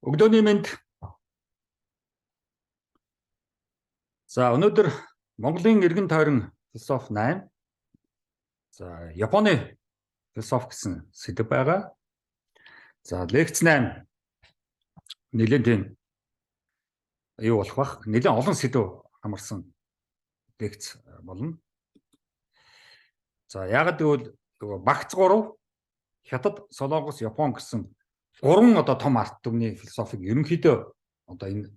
Өглөөний мэнд. За өнөөдөр Монголын эргэн тойрон философи 8. За Японы философи гэсэн сэдэв байгаа. За лекц 8 нэлээд тийм юу болох бах. Нэлээд олон сэдэв хамарсан лекц болно. За яагаад гэвэл багц 3 Хятад, Солонгос, Япон гэсэн гурван одоо том арт түмний философиг ерөнхийдөө одоо энэ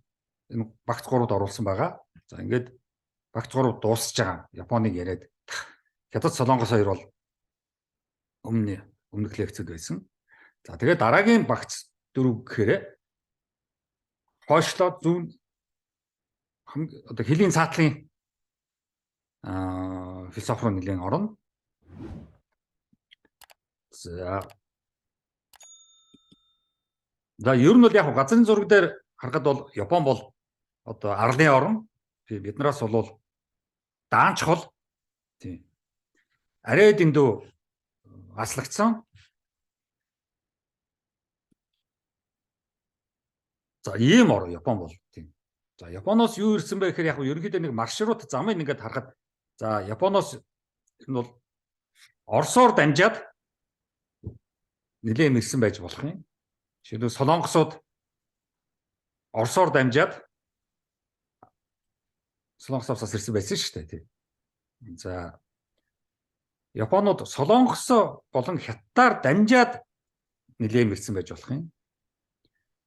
багц 3-д оруулсан байгаа. За ингээд багц 3 дуусж байгаа. Японыг яриад Хятад, Солонгос хоёр бол өмнөх лекцэд байсан. За тэгээд дараагийн багц 4 гэхээр хойшлоо зүүн одоо хэлийн цаатлын философи руу нэлээд орно. За ер нь бол яг газрын зураг дээр харахад бол Япон бол одоо арлын орн. Биднээс бол даанч хол. Тийм. Арай дэндүү аслагдсан. За ийм орн Япон бол тийм. За Японоос юу ирсэн бэ гэхээр яг ерөнхийдөө нэг маршрут замыг ингээд харахад за Японоос энэ бол Оросоор дамжаад нэлээд ирсэн байж болох юм. Жишээлбэл Солонгосууд Оросоор дамжаад Солонгосоос ирсэн байсан шүү дээ тийм. За Японууд Солонгос болон Хятадаар дамжаад нэлээд ирсэн байж болох юм.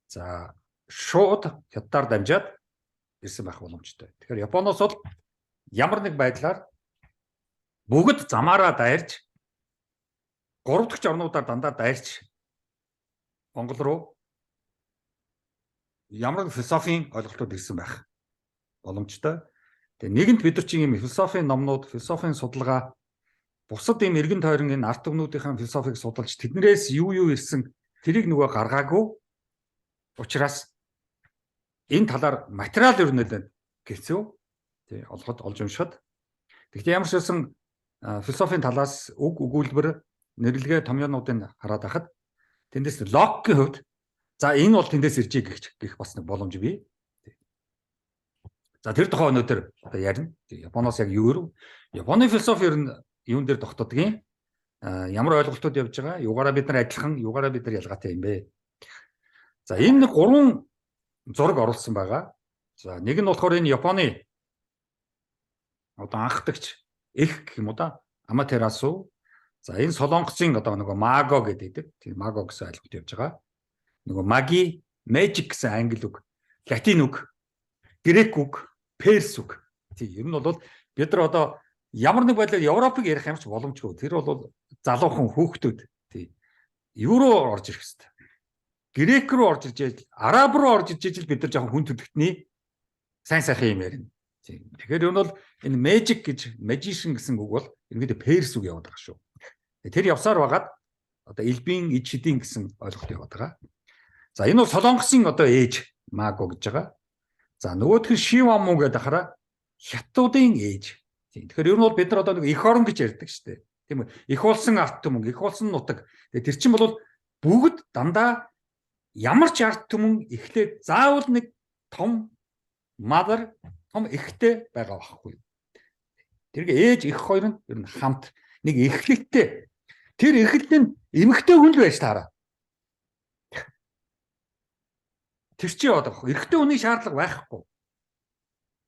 За шууд Хятадаар дамжаад ирсэн байх боломжтой. Тэгэхээр Японоос бол ямар нэг байдлаар бүгд замаараа дайрч 3 дахь орнуудаар дандаа дайрч Монгол руу ямар философийн ойлголтууд ирсэн байх боломжтой. Тэгээ нэгэнт бид нар чинь ийм философийн номнууд, философийн судалгаа, бусад ийм эргэн тойрон энэ арт түмнүүдийн философийг судалж тэднээс юу ирсэн тэрийг нөгөө гаргаагүй учраас энэ талаар материал ер нь хэцүү тий олж уншихад. Гэхдээ ямар ч байсан философийн талаас үг өгүүлбэр нэрлэгээ томьёонуудыг хараад байхад тэндээс Локкийн хувьд за энэ бол тэндээс ирж гэх бас нэг боломж бий. За тэр тухай өнөөдөр одоо ярина. Японоос яг юу Японы философи ер нь юун дээр тогтдгийг ямар ойлголтууд явж байгаа, юугаараа бид нар адилхан, юугаараа бид нар ялгаатай юм бэ? За энэ 3 зураг оруулсан байгаа. За нэг нь болохоор энэ Японы одоо анхдагч их гэх юм уу да Аматерасу. За энэ Солонгосын одоо нөгөө маго гэдэг. Тийм маго гэсэн ойлголт явж байгаа. Нөгөө маги, magic гэсэн англи үг, латин үг, грек үг, перс үг. Тийм ер нь бол бид нар одоо ямар нэг байдлаар Европыг ярих юмч боломжгүй. Тэр бол залуухан хүүхдүүд тийм юу руу орж ирэх хэвээр. Грек рүү орж ирж, араб руу орж ирж бид нар жоохон хүн төдөлтний сайн сайхан юм ярина. Тийм. Тэгэхээр энэ бол энэ magic гэж magician гэсэн үг бол ерөнхийдөө перс үг яваад байгаа шүү. Тэр явсаар байгаад одоо элбийн ид шидийн гэсэн ойлголт яваад байгаа. За энэ бол Солонгосын одоо ээж маго гэж байгаа. За нөгөөх нь шиваму гэдэг хараа хятадуудын ээж. Тэгэхээр ер нь бол бид нар одоо нэг эх орон гэж ярьдаг шүү дээ. Тийм үү? Их улсын арт түмэн, их улсын нутаг. Тэр чинь бол бүгд дандаа ямар ч арт түмэн эхлээд заавал нэг том mother, том эхтэй байгаа байхгүй. Тэргээ ээж эх хоёр нь ер нь хамт нэг эхлэлтэй. Тэр эхлэл нь эмэгтэй хүн л байж таараа. Тэр чи яваад байгаа. Эрэгтэй хүний шаардлага байхгүй.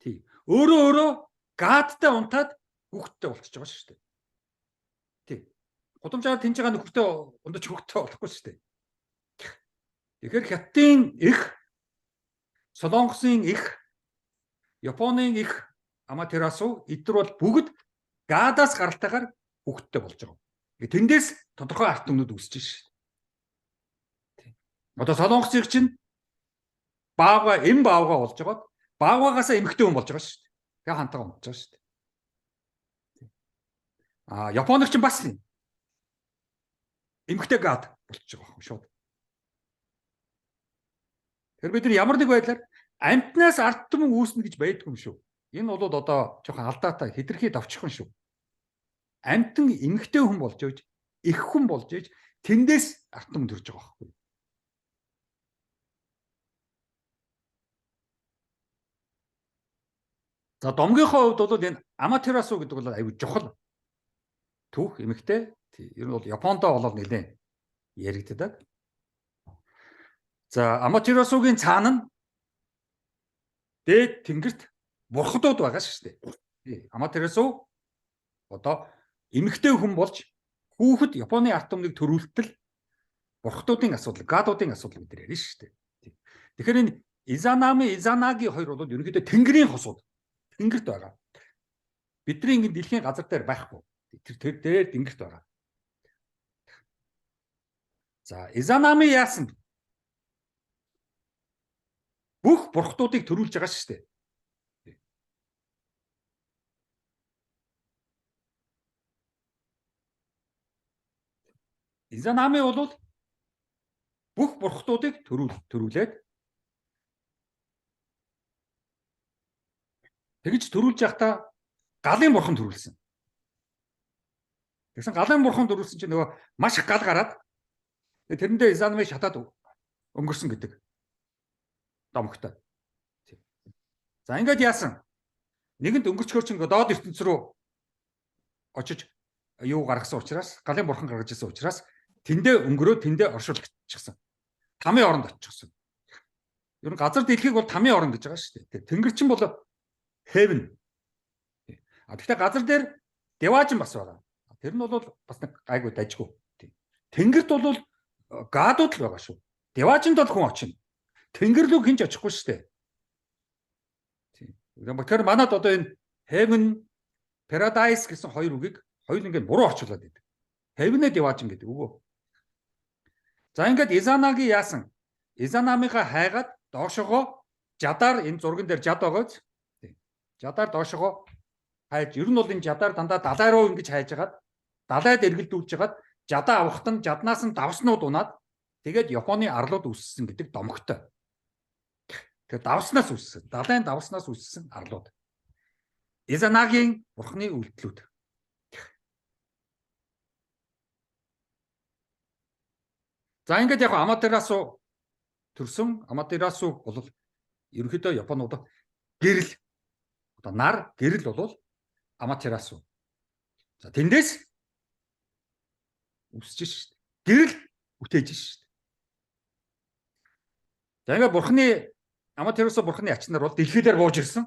Тий. Өөрөө гадтай унтаад хүүхдтэй болчихж байгаа шүү дээ. Тий. Гудамжаар тэнцэж байгаа нөхөртэй ундаж хүүхдтэй болохгүй шүү дээ. Тэгэхээр Хятадын их, Солонгосын их, Японы их Аматерасу эдгээр бол бүгд гадаас гаралтайгаар хүүхдтэй болж байгаа. Тэндээс тодорхой арт түмнүүд үүсэж шээ. Одоо Солонгосын чинь баага эм баага болж байгаа. Баагаагаас эмэгтэй хүн болж байгаа шүү дээ. Тэгээ хантайгаа унтж байгаа шүү дээ. Японы чинь бас эмэгтэй гад болчихж байгаа шууд. Тэр бид нар ямар нэг байдлаар амтнаас арт түмэн үүснэ гэж байдгүй юм шүү. Энэ бол одоо жоохон алдаатай хэтэрхий давчхан шүү. Амтан эмэгтэй хүн болж ээж, их хүн болж ээж тэндээс арт түмэн төрж байгаа байхгүй. За домгийнхоо хувьд бол энэ Аматерасу гэдэг бол аюул чухал түүх эмэгтэй. Ер нь бол Япондоо болоод нэлээд яригддаг. За Аматерасугийн цаана нь дээд тэнгэрт бурхадууд байгаа шүү дээ. Аматерасу одоо эмэгтэй хүн болж хүүхэд Японы ард түмнийг төрүүлтэл бурхадуудын асуудал, гадуудын асуудал бид нар ярина шүү дээ. Тэгэхээр энэ Изанами, Изанаги хоёр бол ерөнхийдөө тэнгэрийн хосууд. Тэнгэрт байгаа. Бидний ингэ дэлхийн газар дээр байхгүй. Тэр дээр тэнгэрт байгаа. За, Изанами яасан? Бүх бурхадуудыг төрүүлж байгаа шүү дээ. Изанами бол бүх бурхадуудыг төрүүлээд тэгж төрүүлж явахдаа галын бурхан төрүүлсэн. Тэгсэн галын бурхан төрүүлсэн чинь нөгөө маш их гал гараад тэрэндээ Изанами шатаад өнгөрсөн гэдэг. Домогтой. За ингээд яасан? Нэгэнд өнгөрчхөр чинь доод ертөнц рүү очиж юу гаргасан учраас галын бурхан гаргаж ирсэн учраас тэндээ өнгөрөө тэндээ оршуулчихсан. Тамийн оронд очихсон. Ер нь газар дэлхийг бол тамийн орон гэж байгаа шүү дээ. Тэнгэр чинь бол heaven. Гэхдээ газар дээр деважин бас байгаа. Тэр нь бол бас нэг гайгүй дажгүй. Тэнгэрт бол гадууд л байгаа шүү. Деважинд бол хүн очино. Тэнгэр рүү хинч очихгүй шүү дээ. Тэгэхээр манад одоо энэ heaven, paradise гэсэн хоёр үгийг хоёр ингээд буруу орчуулад байдаг. Heaven-ээ деважин гэдэг үгөө. За ингээд Изанаги яасан? Изанамига хайгаад доошогоо жадаар энэ зурган дээр жад байгааз. Жадаар доошогоо хайж, ер нь бол энэ жадаар дандаа далай руу ингэж хайж хагаад, далайд эргэлдүүлж хагаад, жадаа авахт нь жаднаас нь давснууд унаад тэгээд Японы арлууд үссэн гэдэг домогтой. Тэгээд давснаас үссэн. Далайн давснаас үссэн арлууд. Изанагийн бурхны үйлдэлүүд. За ингээд яг Аматерасу төрсөн. Аматерасу бол ерөнхийдөө Японууд гэрэл одоо нар гэрэл бол Аматерасу. За тэндээс үсэж шít. Гэрэл үтээж шít. За ингээд бурхны Аматерасу бурхны ачнаар бол дэлхий дээр бууж ирсэн.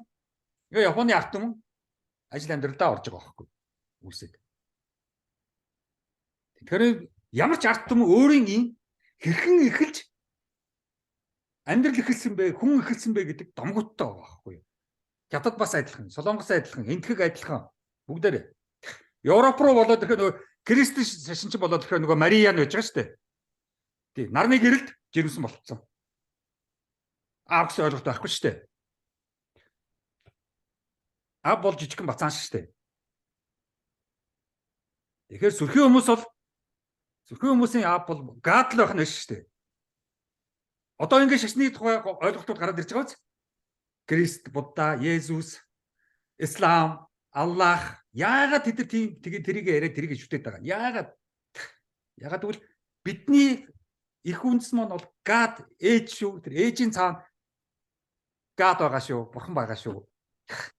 Ингээ Японы ард түмэн ажил амьдралдаа орж байгаа байхгүй үсээд. Тэгэхээр ямар ч ард түмэн өөрийн ийм хэрхэн эхэлж амьдрал эхэлсэн бэ, хүн эхэлсэн бэ гэдэг домготтой байгаа байхгүй юу. Хятад бас адилхан, Солонгос адилхан, Энэтхэг адилхан бүгдээрээ. Европ руу болоод ирэхэд нөгөө Кристос шашинч болоод ирэхэд нөгөө Мария нь байж байгаа шүү дээ. Тий, нарны гэрэлд жирэмсэн болцсон. Аав гэсэн ойлголт байхгүй шүү дээ. Аав бол жижигхэн бацаан шүү дээ. Тэгэхээр сүрхийн хүмүүсийн аав бол гад л байх нь шүү дээ. Одоо ингэ шашны тухай ойлголтууд гараад ирж байгаа биз? Крист, Будда, Есүс, Ислам, Аллах яагаад тэд тэгээ тэрийг яриад тэрийг шүтээд байгаа. Яагаад тэгвэл бидний их үндэс маань бол гад ээж шүү. Тэр ээжийн цаана гад байгаа шүү. Бурхан байгаа шүү.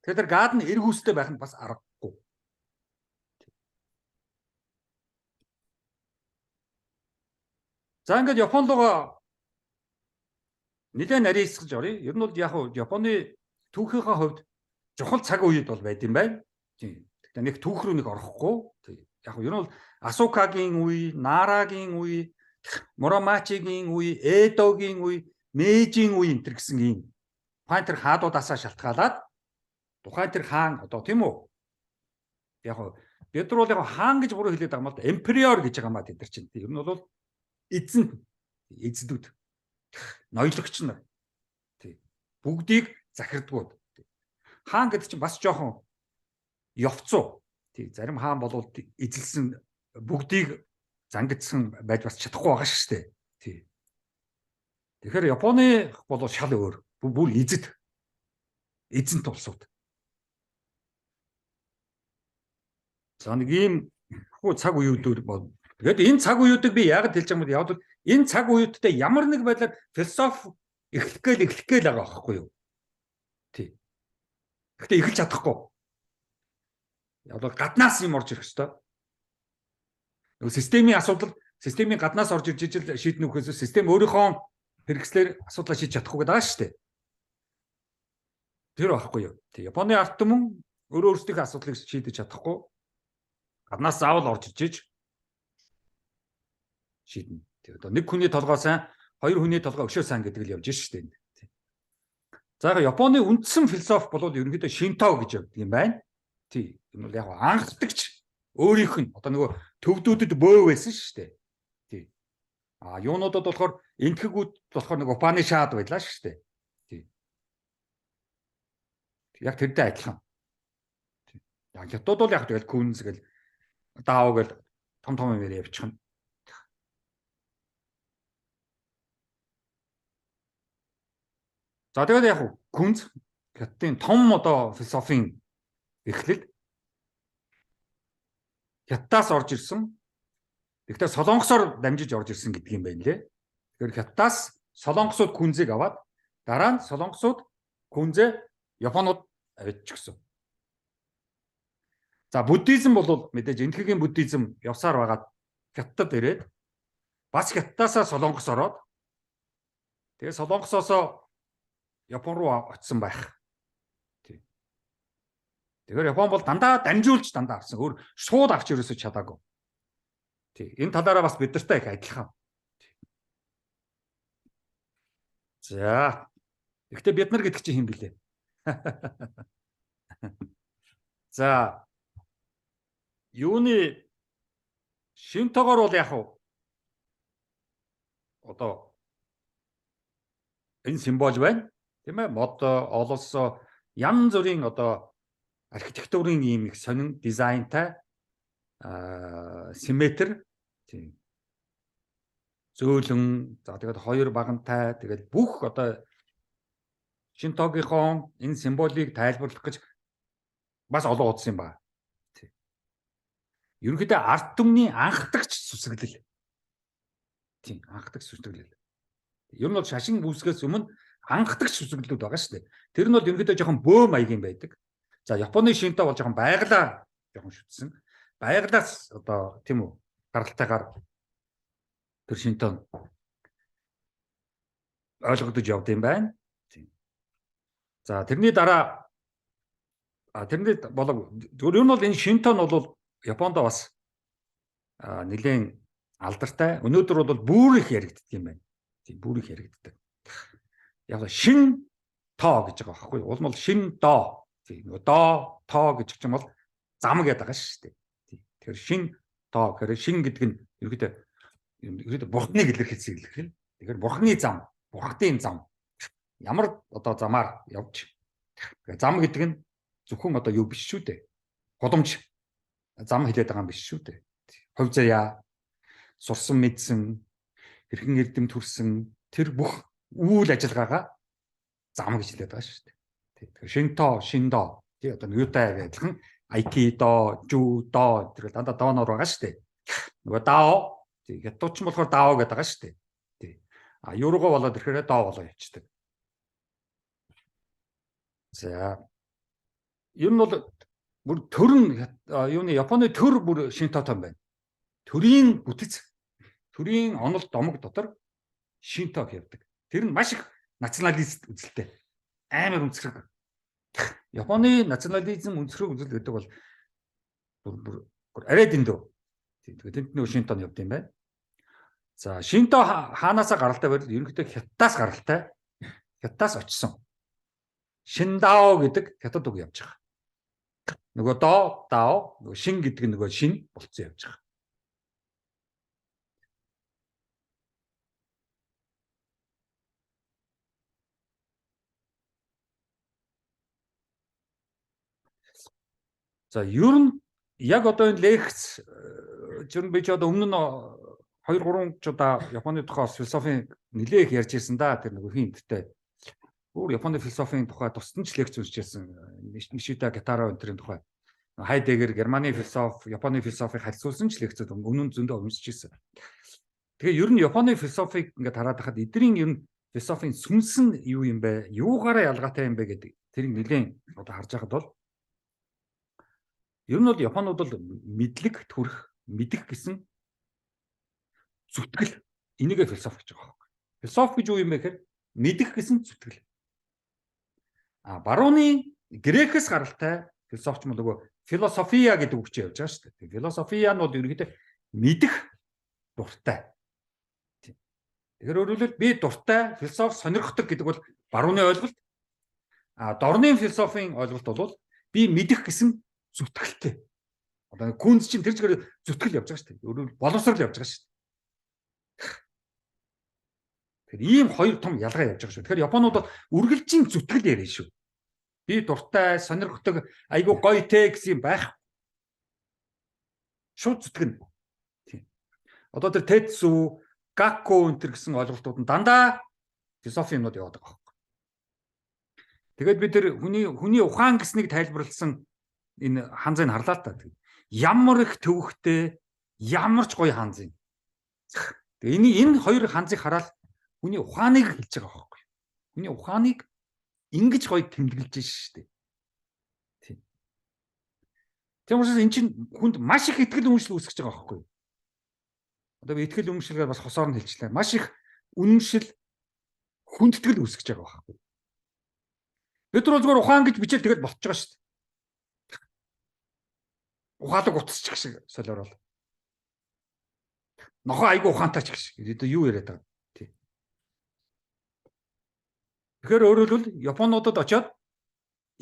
Тэгэхээр тэр гад нь эрг үстэй байх нь бас аргагүй. За ингээд Японд байгаа нэлээд нарийсгаж орё. Ер нь бол яг Японы түүхийнхээ хувьд чухал цаг үед бол байд юм байна. Тийм. Гэхдээ нэг түүх рүү нэг орохгүй. Яг ер нь бол Асукагийн үе, Нарагийн үе, Мурамачигийн үе, Эдогийн үе, Мэйжийн үе энэ гэсэн юм. Тухайн тэр хаадуудаасаа шалтгаалаад тухайн тэр хаан одоо тийм үү? Яг бид нар бол яг хаан гэж буруу хэлээд байгаа юм л да. Эмпериор гэж байгаа маа тэд нар чинь. Ер нь бол эзэдүүд ноёлогч нар. Тий. Бүгдийг захирдгууд. Хаан гэдэг чинь бас жоохон явцуу. Тий. Зарим хаан болвол эзэлсэн бүгдийг зангидсан байж бас чадахгүй байгаа шүү дээ. Тий. Тэгэхээр Японы бол шал өөр. Бүр эзэн тулсууд. За нэг ийм цаг үеүүд бол тэгээд энэ цаг үеүүдийг би яагаад хэлж байгаа юм бэ? Яг л энэ цаг үеүүдтэй ямар нэг байдлаар философи эхлэх гээл байгаа байхгүй юу? Тий. Гэхдээ эхэлж чадахгүй. Яг гаднаас юм орж ирэх ёстой. Нөгөө системийн асуудал, системийн гаднаас орж ирж ижил шийднэ үхээс систем өөрийнхөө хэрэгслээр асуудлаа шийдэж чадахгүй гэдэг шүү дээ. Тэр байхгүй юу? Тэг. Японы ард түмэн өөрөөсдийнхөө асуудлыг шийдэж чадахгүй. Гаднаас заавал орж ижиж шийднэ. Тэг. Одоо нэг хүний толгой сайн, хоёр хүний толгой өшөө сайн гэдэг л явж шүү дээ. За яг Японы үндсэн философи бол ерөнхийдөө Шинто гэж явдаг юм байна. Тий. Энэ бол яг анхдагч өөрийнх нь одоо нөгөө төвдүүдэд бөө байсан шүү дээ. Тий. Юунуудад болохоор энтхэгүүд болохоор нэг Упанишад байлаа шүү дээ. Тий. Яг тэрдээ адилхан. Тий. Яг хятад бол яг тэгэл күнз гэл даав гэл том юм явчихна. За тэгээд яг күнз хятадын том одоо философийн эхлэл хятадаас орж ирсэн. Гэхдээ солонгосоор дамжиж орж ирсэн гэдэг юм байна лээ. Тэгэхээр хятадаас солонгосууд күнзийг аваад дараа нь солонгосууд күнзээ Японууд авчихсан. За буддизм бол мэдээж энтхэгийн буддизм явсаар байгаад хятадд ирээд бас хятадаасаа солонгос ороод тэгээ солонгосоосоо Япон руу очсон байх. Тэгэхээр Япон бол дандаа дамжуулж дандаа авсан. Өөр шууд авч ерөөсөж чадаагүй. Тий. Энэ талаараа бас бид нартай их адилхан. За. Гэхдээ бид нар гэдэг чинь хэм блэ? За. Юуны Шинтогоор бол яг одоо энэ символ байна. Тийм ээ, мод, олос, янз бүрийн одоо архитектурын ийм их сонин дизайнтай симметр тийм зөөлөн за тэгээд хоёр багантай тэгээд бүх одоо Шинтогийнхоо энэ символыг тайлбарлах гэж бас олон удсан юм байна. Тийм. Ерөнхийдөө ард түмний анхдагч сүсгэлэл. Тийм, анхдагч сүсгэлэл. Ер нь бол шашин үүсгээс өмнө анхдагч сүсгэлүүд байгаа шүү дээ. Тэр нь бол ерөнхийдөө жоохон бөө маягийн байдаг. За Японы Шинто бол жоохон байгалаа жоохон шүтсэн. Байгалаас одоо тийм үү гаралтайгаар тэр Шинто ойлгогдож явд юм байна. Тийм. За тэрний дараа тэрний болов ер нь бол энэ Шинто нь бол Японд бас нэлээд алдартай. Өнөөдөр бол бүр их яригддаг юм байна. Тийм бүр их яригддаг. Яг шин тоо гэж байгаа байхгүй юу? Уул нь шин доо. Тийм нөгөө доо тоо гэж ч юм бол зам гэдэг байгаа шүү дээ. Тийм. Тэгэхээр шин тоо гэхээр шин гэдэг нь ерөөдөө бурхныг илэрхийлсэн хэлэх. Тэгэхээр бурхны зам, бурхтын зам. Ямар одоо замаар явж. Зам гэдэг нь зөвхөн одоо юу биш шүү дээ. Гудамж зам хэлээд байгаа юм биш шүү дээ. Хувь заяа, сурсан мэдсэн, хэрхэн эрдэм төрсөн тэр бүх үйл ажиллагаагаа зам гэж хэлээд байгаа шүү дээ. Тэгэхээр Шинто, Шиндо тий одоо юутай адилхан айкидо, жудо тэр дандаа дооноор байгаа шүү дээ. Нөгөө дао тий хятадч нь болохоор дао гэдэг байгаа шүү дээ. Тий. Юуруугаа болоод ирэхээр доо болоо явчихдаг. За. Ер нь бол бүр төрн юуны Японы төр бүр Шинтотой байна. Төрийн бүтэц, төрийн онол домог дотор Шинто явдаг. Тэр нь маш их националист үзэлтэй. Амар үнцрэг. Японы национализм үнцрэг үзэл гэдэг бол бүр арай дэндүү. Тэгээд тэнд нэг Шинто явд юм байна. За Шинто хаанаасаа гаралтай байвал ерөнхийдөө Хятадаас гаралтай. Хятадаас очсон. Шиндао гэдэг хятад үг явж байгаа. Нөгөө дао, нөгөө шин гэдэг нь нөгөө шин болцсон явж байгаа. За ер нь яг одоо энэ лекц зөв би ч одоо өмнө нь 2-3 ч удаа Японы тухай философийн нэлээх ярьж ирсэн да. Тэр нөгөө хинттэй. Өөр Японы философийн тухай тусдан ч лекц үзчихсэн. Нишида Гатаро энтрийн тухай. Хайдегер Германы философи, Японы философийг харьцуулсан ч лекцүүд өмнө нь зөндөө уншиж ирсэн. Тэгээ ер нь Японы философийг ингээд хараад байхад эдний ер нь философийн сүнс нь юу юм бэ? Юугаараа ялгаатай юм бэ гэдэг тэрийг нэлээд одоо харж байхад бол ер нь бол Японууд бол мэдлэг төрөх, мэдэх гэсэн зүтгэл энийгээ философи гэж байгаа байхгүй. Философи гэж юу юм бэ гэхээр мэдэх гэсэн зүтгэл. Барууны грекээс гаралтай философч мөн нөгөө философия гэдэг үг чинь явж байгаа шүү дээ. Философия нь бол ерөнхийдөө мэдэх дуртай. Тэгэхээр өөрөлдвөл би дуртай философи сонирхдаг гэдэг бол барууны ойлголт. Дорны философийн ойлголт бол би мэдэх гэсэн зүтгэлтэй. Одоо Күнз чинь тэр чигээр зүтгэл явж байгаа шүү дээ. Өөрөлдвөл боловсрал явж байгаа шүү дээ. Тэгэхээр ийм хоёр том ялгаа явж байгаа шүү. Тэгэхээр Японууд бол үргэлжийн зүтгэл яриа шүү. Би дуртай, сонирхдаг, айгүй гоё те гэсэн юм байх. Шууд зүтгэн. Тийм. Одоо тэр Тэцүү, Гакко энэ гэсэн ойлголтууд нь дандаа философи юмнууд яваад байгаа байхгүй. Тэгээд бид тэр хүний ухаан гэснийг тайлбарласан энэ ханзыг харлаа л та. Ямар их төвөгтэй, ямар ч гоё ханз юм. Тэгээ энэ хоёр ханзыг хараад хүний ухааныг хэлж байгаа байхгүй. Хүний ухааныг ингэж гоё тэмдэглэж шүү дээ. Тийм. Тийм учраас эн чинь хүнд маш их итгэл үнэмшил үүсгэж байгаа байхгүй. Одоо би итгэл үнэмшилгээ бас хосоор нь хэлчихлээ. Маш их үнэмшил хүндэтгэл үүсгэж байгаа байхгүй. Бид нар зүгээр ухаан гэж бичээл тэгэл болчихж байгаа шүү дээ. Ухаалаг утасчих шиг солиорол. Нохоо айгу ухаантай ч гэх шиг. Юу яриад байгаа. Тий. Тэгэхээр өөрөлдвөл Японуудад очиод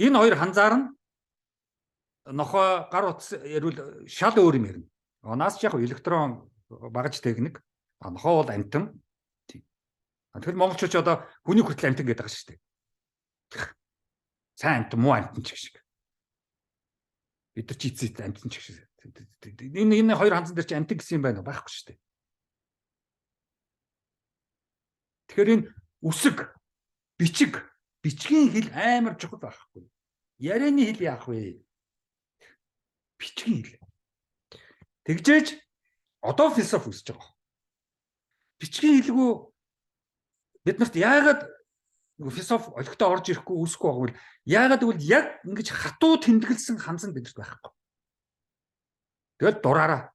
энэ хоёр ханзаар нь нохоо гар утас ярил шал өөр юм ярина. Наас ч яг электрон багаж техник. Нохоо бол амтан. Тий. Тэгэхээр монголчууд одоо хүний хүртэл амтан гэдэг байгаа шүү дээ. Сайн амтан муу амтан ч гэх шиг. Бид нар ч эцэст амтсан ч гэж. Энэ хоёр ханзан дээр чи амтан гэсэн юм байна байхгүй шүү дээ. Тэгэхээр энэ үсэг, бичгийн хэл амар чухал байхгүй. Ярианы хэл яах вэ? Бичгийн хэл. Тэгжээж одоо философи үсэж байгаа. Бичгийн хэлгүй бид нарт яагаад философи олигтой орж ирэхгүй үүсэхгүй байгаа вэ? Яагаад гэвэл яг ингэж хатуу тэмдэглэсэн ханзан бидэрт байхгүй. Тэгэл дураараа.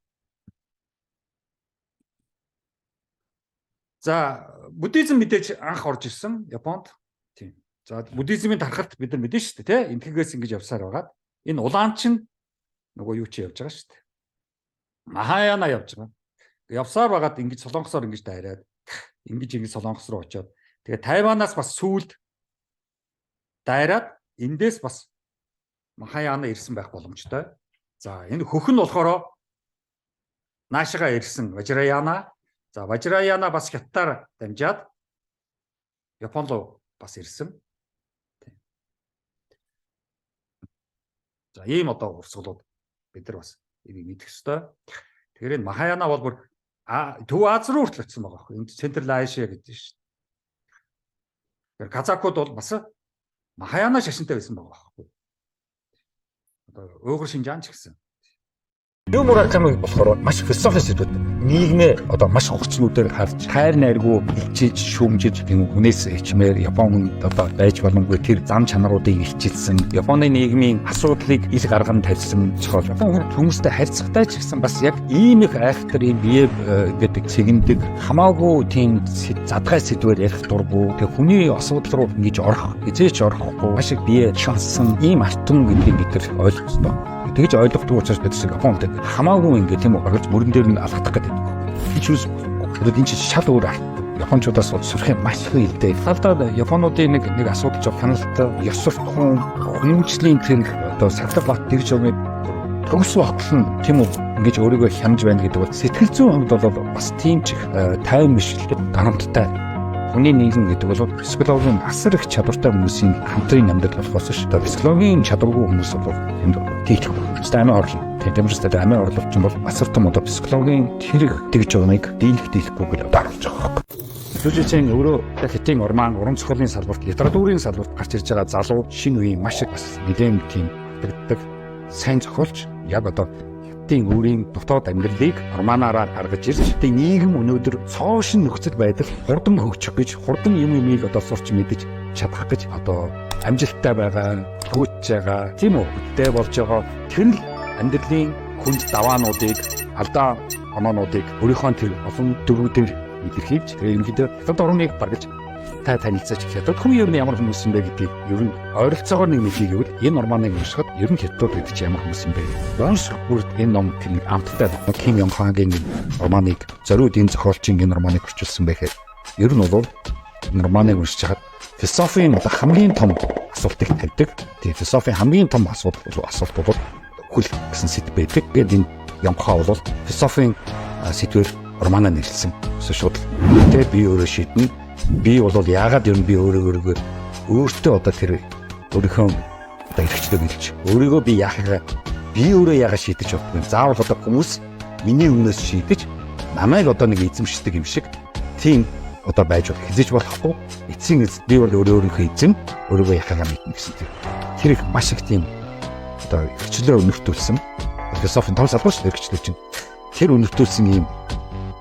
За, буддизм мэдээж анх орж ирсэн Японд. Тийм. За, буддизмын тархалт бид нар мэдэн шүү дээ, тийм. Энтгэгээс ингэж явсаар байгаа. Энэ улаан чинь нөгөө юу чи явж байгаа шүү дээ. Махаяна явж байгаа. Явсаар байгаад ингэж солонгосоор ингэж дайраад ингэж солонгос руу очиод тэгээ Тайванаас бас сүүлд дайраад эндээс бас Махаяна ирсэн байх боломжтой. За энэ хөх нь болохоор наашигаа ирсэн Важраяна. За Важраяна бас хятадаар дамжаад Япон руу бас ирсэн. За ийм одоо урсгалууд бид нар бас энийг мэдэх ёстой. Тэгэхээр энэ Махаяна бол бүр Төв Аз руу хүртэл очсон байгаа байхгүй. Энд Централ Азиа гэдэг шүү дээ. Казакууд бол бас Махаяна шашинтай байсан байгаа байхгүй. Одоо Уйгур Шинжаан ч гэсэн. Юу Мураками болохоор маш философи сэдвүүд нийгмээ одоо маш хурцнуудаар харж хайр найргүй хилчиж шүүмжиж хүнээс хичмээр Япон хүнд одоо байж боломгүй тэр зам чанаруудыг хичээлсэн Японы нийгмийн асуудлыг ил гарган тавьсан цохол Япон хүмүүстэй харьцагтай ч гэсэн бас яг ийм их айхтар ийм бие гэдэг цэгэндэг хамаагүй тийм задгай сэдвээр ярих дурггүй тэг хүний асуудал руу ингэж орох эзээч орохгүй маш их бие шансан ийм алтан гэдгийг бид нар ойлгох ёстой. Тэгж ойлгохгүй учраас бид Японд хамаагүй ингэ тийм үү гаргаж мөрөн дээр нь алхадах гэдэг. Хичүүс тэгээд энэ чинь шал өөр Япончуудаас сурах маш их илтэй. Талдаа Японуудын нэг асуудал жоо хяналттай ёс суртахуун хүмүүжлийн тэр одоо сахилга бат тэгж юм төгс багтлан тийм үү ингэж өөрийгөө хянаж байна гэдэг бол сэтгэл зүйн хувьд бол бас тийм ч тайван бишэлтэй дарамттай. Хүний нийгэм гэдэг бол психологийн асар их чадвартай хүмүүсийн хамтрын амьд болохоос ш. Психологийн чадваргүй хүмүүс бол энд тийх стамын орлоо. Тэмцэжтэй амын орлогч юм бол асар том одоо психологийн тэр тэгж байгааг дийлэхгүй гэж даруулж байгаа. Жүжигчийн өөрөө хэтийн урмаан уран зохиолын салбарт литературын салбарт гарч ирж байгаа залуу шинэ үеийн маш их бас нэгэн тийм тэгдэг сайн зохиолч яг одоо Хятадын өөрийн дотоод амьдралыг романаараа гаргаж ирж, хятадын нийгэм өнөөдөр цоошин нөхцөл байдал хурдан хөгжих гэж, хурдан юмыг одоо сурч мэдэж чадах гэж одоо амжилттай байгаа, хөгжиж байгаа, тийм үү? Хөдөлтэй болж байгаа. Тэр л амьдралын хүнд даваануудыг, алдаа оноонуудыг өөрийнхөө тэр олон дөрвүүдээр илэрхийлж, тэгээ ерөнхийдөө хятад орныг баргаж танилцаж хятад хүн ямар хүмүүс юм бэ гэдгийг ер нь ойролцоогоор нэг мэдгийг гэвэл энэ романыг уншихад ер нь хятад гэдэг чинь ямар хүмүүс юм бэ? Унших бүрд энэ ном тийм амттай Ким Ён Хагийн романыг зориуд энэ зохиолчийн энэ романыг орчуулсан байхад ер нь бол энэ романыг уншиж хаад философийн хамгийн том асуултыг тавьдаг. Тэгээ философийн хамгийн том асуулт бол хөл гэсэн сэдв байдаг. Гэвь энэ Ён Ха бол философийн сэдвээр романаа нэрлсэн. Шууд тэгээ би өөрөө шийднэ. Би бол яагаад ер нь би өөртөө одоо тэр өөрийнхөө одоо эрхчлөө гэлж өөрийгөө би яахаа би өөрөө яагаад шийдэж боддог вэ? Заавал одоо хүмүүс миний өмнөөс шийдэж намайг одоо нэг эзэмшдэг юм шиг тийм одоо байж хизэж болохгүй. Эцсийн эцэд би бол өөрийнхөө эзэм өөрийгөө яхаагаа мэднэ гэсэн тэр их маш их тийм одоо эрхчлөө өнөртүүлсэн философийн том салбар шүү эрхчлөө чинь тэр өнөртүүлсэн ийм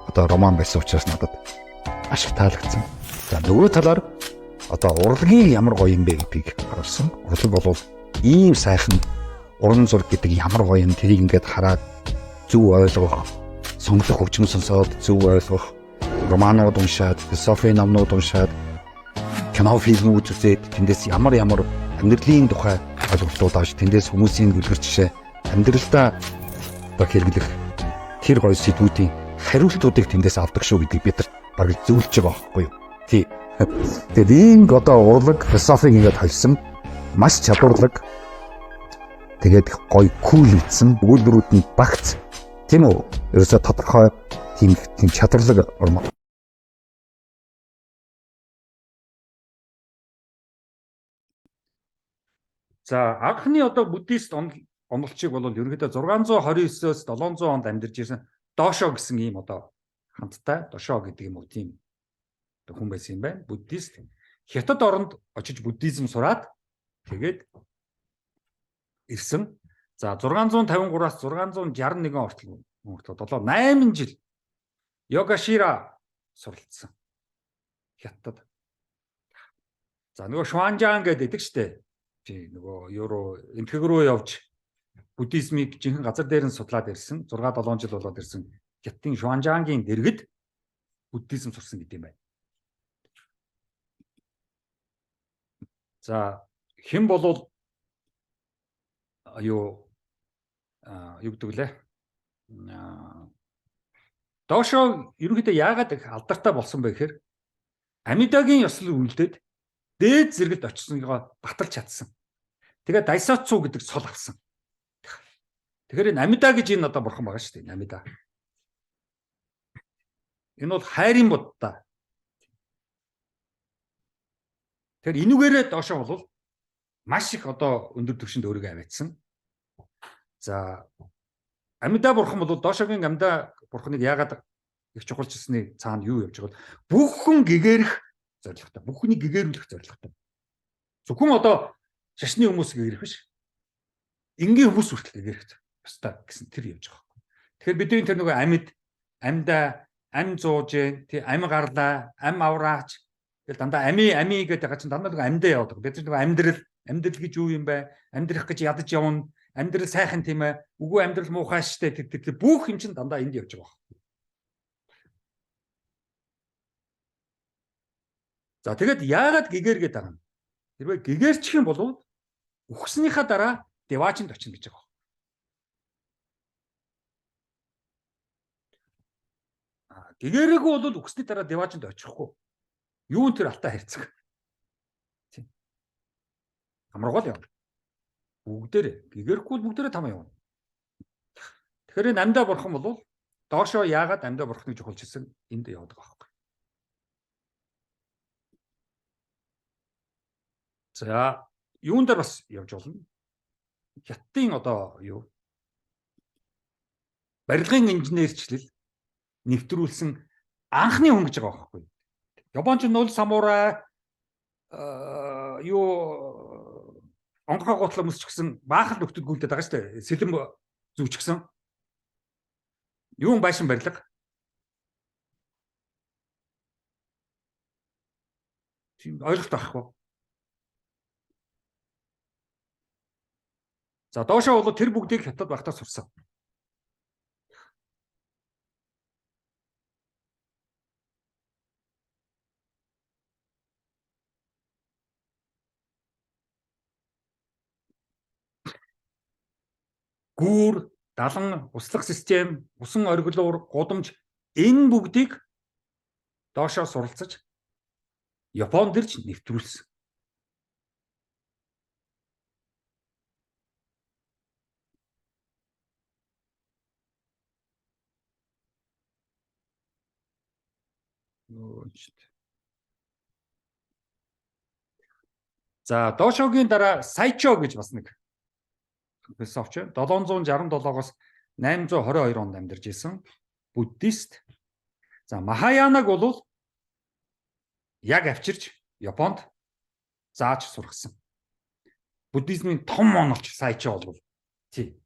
одоо роман байсан учраас надад маш их таалагдсан. За нөгөө талаар одоо урлагийн ямар гоё юм бэ гэдгийг харсан. Урлаг бол ийм сайхан уран зураг гэдэг ямар гоё юм тэрийг ингээд хараад зөв ойлгох, сонголох хөгжмөн сонсоод зөв ойлгох, романууд уншаад, философийн номнууд уншаад, кино фильм үзээд тэндээс ямар амьдралын тухай ойлголтууд авч тэндээс хүмүүсийн үлгэр жишээ амьдралдаа одоо хэрэглэх тэр гоё сэдвүүдийн хариултуудыг тэндээс авдаг шүү гэдгийг бид нар бараг зөвлөж байгаа байхгүй юу? Тэгээд энэ одоо урлаг философиг ингээд холсон маш чадварлаг тэгээд гоё кул үтсэн өгүүлбэрүүд нь багц тийм үү? Ерөөсө тодорхой тийм чадварлаг роман. За анхны одоо буддист онолчийг бол ерөнхийдөө 629-оос 700 онд амьдарч ирсэн Дошо гэсэн ийм одоо хамттай Дошо гэдэг юм уу тийм хүн байсан юм байна. Буддист хятад оронд очиж буддизм сураад тэгээд ирсэн. За 653-аас 661 хүртэл 8 жил Йогашира суралцсан. Хятад. За нөгөө Шуанжаан гэдэг штэ. Тий нөгөө Евро энтгэг рүү явж буддизмыг жинхэнэ газар дээр нь судлаад ирсэн. 6-7 жил болоод ирсэн. Хятадын Шуанжаангийн дэргэд буддизм сурсан гэдэг юм байна. За хэн болвол юу гэдэг лээ. Дошо ерөнхийдөө яагаад алдартай болсон бэ гэхээр Амидагийн ёслол үлдээд дээд зэрэгт очсонгоо баталж чадсан. Тэгээд Дайсоцу гэдэг сул авсан. Тэгэхээр энэ Амида гэж энэ одоо бурхан байгаа шүү дээ. Амида. Энэ бол хайрын будда. Тэгэхээр энүүгээрээ Дошо бол маш их одоо өндөр түвшинд өөрийгөө аваадсан. За Амида бурхан бол Дошогийн Амида бурханыг яагаад их чухалчилсны цаана юу явж байгаа бол бүхэн гэгэрэх зорилготой. Бүхнийг гэгэрүүлэх зорилготой. Зөвхөн одоо шашны хүмүүс гэгэрэх биш. Энгийн хүмүүс хүртэл гэгэрэх ёстой гэсэн тэр явж байгаа. Тэгэхээр бидний тэр нөгөө амьда, ам зуужээ, тий ам гарлаа, ам авраач тэгэл дандаа ами гэдэг байгаа чинь дандаа нөгөө амьдаа яваад байгаа. Бид нөгөө амьдрал гэж юу юм бэ? Амьдрах гэж ядаж явна. Амьдрал сайхан тийм ээ. Үгүй амьдрал муухай штэ. Тэр бүх юм чинь дандаа энд явж байгаа. За тэгэд яагаад гэгэргээд байгаа юм? Хэрвээ гэгэрчих юм бол үхснийхаа дараа деваачинд очино гэж байгаа. Гэгэрээгүй бол үхсний дараа деваачинд очихгүй. Юу н тэр алтай харьцаг. Тийм. Амаргал явна. Бүгдээрээ гэгэрхгүй бүгдээрээ тамаа явна. Тэгэхээр энэ амьдаа бурхан бол Дошо яагаад амьдаа бурханыг чухалчилсан энд яваад байгаа байхгүй. За юун дээр бас явж болно. Хятадын одоо юу барилгын инженерчлэл нэвтрүүлсэн анхны хүн гэж байгаа байхгүй. Японч нөл самурай юу онгохоо готлоо мөсчихсэн баахал нөхдөд гүйлдэд байгаа шүү дээ. Сэлэм зүүчихсэн. Юун байшин барилга? Тийм ойлголт байхгүй. За доошоо бол тэр бүгдийг хятад багтаа сурсан. Гүүр, далан, услах систем, усан оргилуур, гудамж энэ бүгдийг доошоо суралцаж Японд ирж нэвтрүүлсэн. За доошоогийн дараа Сайчо гэж бас нэг философч 767-оос 822 онд амьдарч исэн буддист. За Махаянаг бол яг авчирч Японд зааж сургасан. Буддизмын том онолч Сайчо бол тий.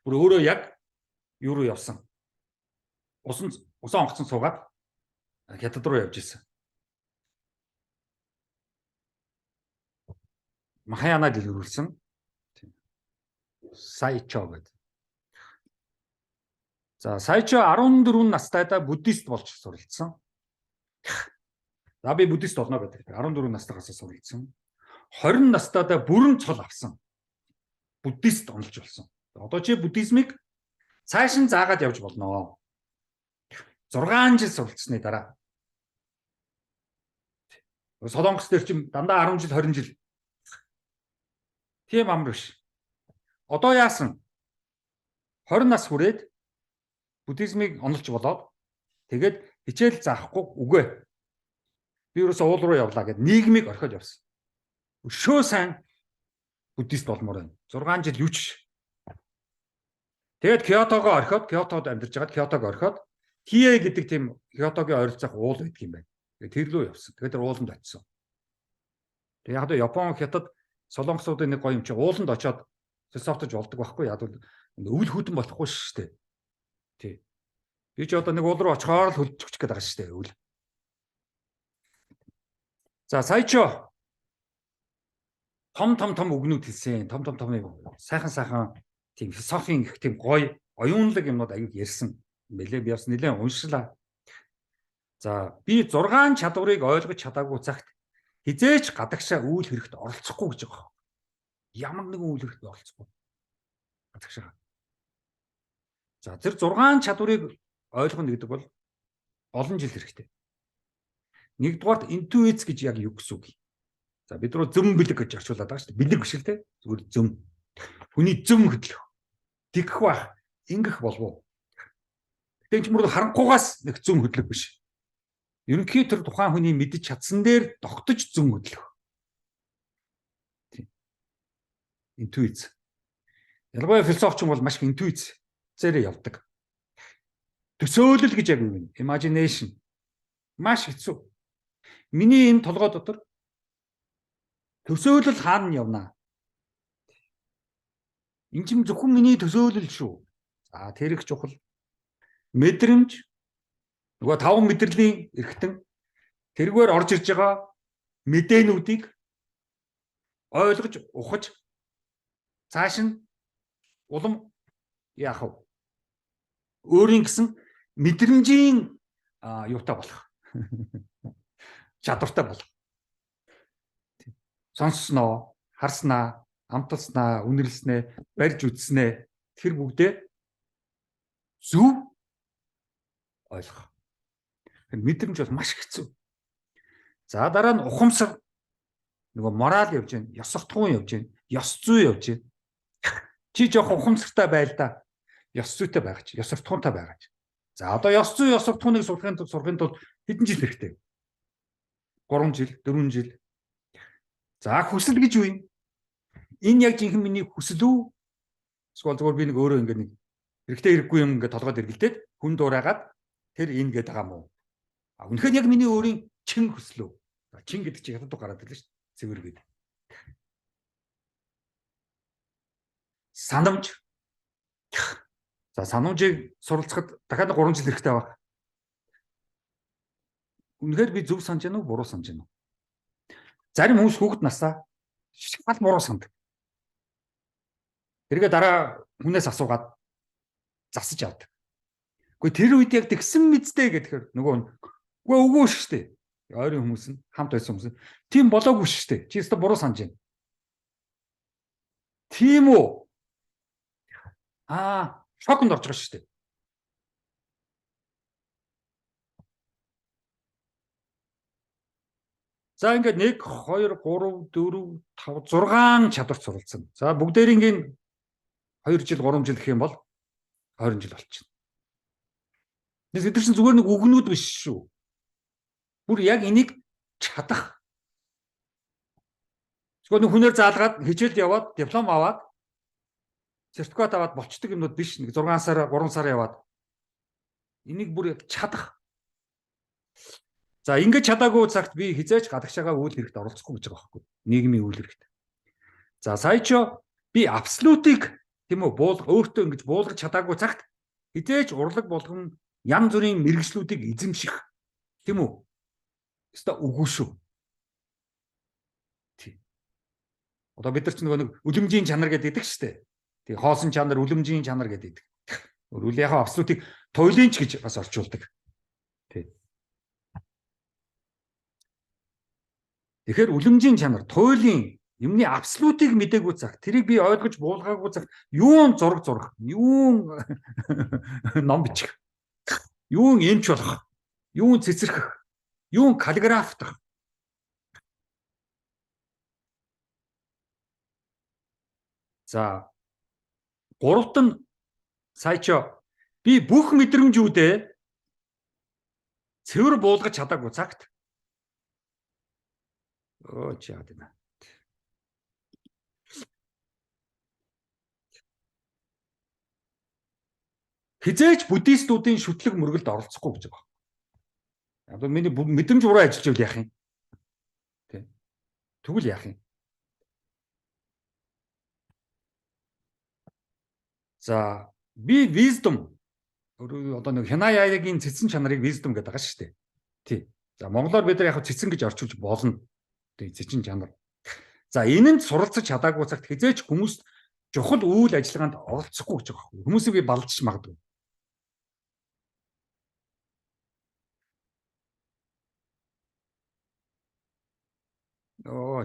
Бүр өөрөө яг юу руу явсан. Усан онгоцон суугаад хятад руу явж исэн. Махаянаг илрүүлсэн. Сайчо гэдэг. За Сайчо 14 настайдаа буддист болж суралцсан. За би буддист болно гэдэг. 14 настайгаас суралцсан. 20 настайдаа бүрэн цол авсан. Буддист онолж болсон. Одоо чи буддизмыг цааш нь заагаад явж болно. 6 жил суралцсны дараа. Солонгос дээр чим дандаа 10 жил 20 жил. Тийм амар биш. Одоо яасан? 20 нас хүрээд буддизмыг онолж болоод тэгээд хичээл заахгүй үгүй. Би ерөөсөө уул руу явлаа гэд нийгмийг орхиод явсан. Өшөө сайн буддист болмоор байна. 6 жил юу ч. Тэгээд Киотогоо орхиод, Киотод амьдарч байгаад Киотог орхиод Тие гэдэг тийм Киотогийн ойролцоох уул байдаг юм байна. Тэгээд тэр лөө явсан. Тэгээд тэр ууланд очисон. Тэгээд яг л Япон, Хятад, Солонгосуудын нэг гоё юм чи ууланд очиод философтож болдог байхгүй яг л өвөл хүтэн болохгүй шүү дээ. Тий. Би ч одоо нэг уул руу очихоор л хөлж өгчих гээд байгаа шүү дээ өвөл. За Сайчо том үгнүүд хэлсэн. Том сайхан тийм философийн их тийм гоё оюунлаг юмнууд аяг ярьсан. Мэлээ би бас нэлээд уншлаа. За би 6 чадварыг ойлгож чадаагүй цагт хизээч гадагшаа үйл хэрэгт оролцохгүй гэж байгаа. Ямар нэгэн үйл хэрэгт оролцохгүй. Гадагшаа. За тэр 6 чадварыг ойлгоно гэдэг бол олон жил хэрэгтэй. Нэгдүгээрт интуиц гэж яг юу гэсэн үг. За бид рүү зөм бэлэг гэж орчуулад байгаа шүү дээ. Бэлэг биш л те. Зүгээр зөм. Хүний зөм хөдлөх. Тэгэх бах, ингэх болов уу? Тэгж мөр харанхугаас нэг зөм хөдлөх биш. Ерөнхий тэр тухайн хүний мэдж чадсан дээр тогтож зөм хөдлөх. Интуиц. Ялангуяа философч бол маш их интуиц зэрэг явдаг. Төсөөлөл гэж яг юу вэ? Imagination. Маш хэцүү. Миний энэ толгой дотор төсөөлөл хаана явна? Энд чинь зөвхөн миний төсөөлөл шүү. За тэр их чухал. Мэдрэмж нөгөө 5 мэдрэлийн эргэтэн тэргээр орж ирж байгаа мэдээнүүдийг ойлгож ухаж цааш нь улам яах вэ? Өөрийн гэсэн мэдрэмжийн юутай болох. Чадвартай болох. Сонссноо, харснаа, амталснаа, үнэрлснээ, барьж үзснээ тэр бүгдээ зөв ойлгох. Мэдрэмж бол маш хэцүү. За дараа нь ухамсар нөгөө мораль явж гин, ёс суртахуун явж гин, ёс зүй явж гин. Чи жоох ухамсартай байл да. Ёс зүйтэй байгаач, ёс суртахуунтай байгаач. За одоо ёс зүй, ёс суртахууныг сурахын тулд хэдэн жил хэрэгтэй? 3 жил, 4 жил. За хүсэл гэж юу юм? Энэ яг жинхэнэ миний хүсэл үү? Эсвэл зүгээр би нэг өөрөө ингэ нэг хэрэгтэй хэрэггүй юм ингэ толгойд эргэлдээд хүн дуурайгаад тэр энэ гээд байгаа мó. Үнэхээр яг миний өөрийн чин хүсэл үү? Чин гэдэг чинь хятад гараад ирлээ шүү дээ. Цэвэр гэдэг. Санамж. За санамжийг суралцахад дахиад 3 жил хэрэгтэй баг. Үнэхээр би зөв санаж байна уу, буруу санаж байна уу? Зарим хүмүүс хүүхэд насаа шал буруу сандаг. Тэргээ дараа хүнээс асуугаад засаж авдаг. Гэхдээ тэр үед яг тэгсэн мэдтэй гэхээр нөгөө үгүй шүү дээ. Ойрын хүмүүс нь хамт байсан хүмүүс нь тийм болоогүй шүү дээ. Чи өөртөө буруу санаж байна. Тийм үү? Шоконд орж байгаа шүү дээ. За ингээд 1 2 3 4 5 6 чадварт суралцсан. За бүгдээрийн 2 жил 3 жил гэх юм бол 20 жил болчихно. Бид чинь зүгээр нэг үгнүүд биш шүү. Бүр яг энийг чадах. Зөвхөн нэг хүнээр заалгаад хичээлд яваад диплом аваад сертификат аваад болчдөг юмнууд биш. Нэг 6 сар 3 сар яваад энийг бүр яг чадах. За ингэж чадаагүй цагт би хизээч гадагшаага үйл хэрэгт оролцохгүй гэж байгаа байхгүй. Нийгмийн үйл хэрэгт. За сая ч би абсолютыг тийм үү өөртөө ингэж буулгаж чадаагүй цагт хизээч урлаг болгон янз бүрийн мэрэгжлүүдийг эзэмших тийм үү? Өстой үгүй шүү. Тийм. Одоо бид нар ч нэг үлэмжийн чанар гэдэг шүү дээ. Тийм хоосон чанар, үлэмжийн чанар гэдэг. Үл яхаа абсолютыг туйлынч гэж бас орчуулдаг. Тийм. Тэгэхээр үлэмжийн чанар, туйлын юмны абсолютыг мэдээгүй цаг, тэрийг би ойлгож буулгаагүй цаг, юун зураг зурах, юун ном бичих, юун эмч болох, юун цэцэрлэх, юун каллиграфтах. За гуравт нь сая ч би бүх мэдрэмжүүдээ цэвэр буулгаж чадаагүй цагт яа гэнэ. Хизээч буддистуудын шүтлэг мөргөлд оролцохгүй гэж байгаа. Одоо миний мэдрэмж буруу ажиллаж ивэл яах юм? Тэ. Тэгвэл яах юм? За би wisdom одоо нэг Хинаяагийн цэцэн чанарыг wisdom гэдэг байгаа шүү дээ. Тий. За монголоор бид нар яг цэцэн гэж орчуулж болно. Тий, цэцэн чанар. За энэнд суралцаж чадаагүй цагт хизээч хүмүүст чухал үйл ажиллагаанд оролцохгүй гэж байгаа. Хүмүүсийг би балдаж магадгүй.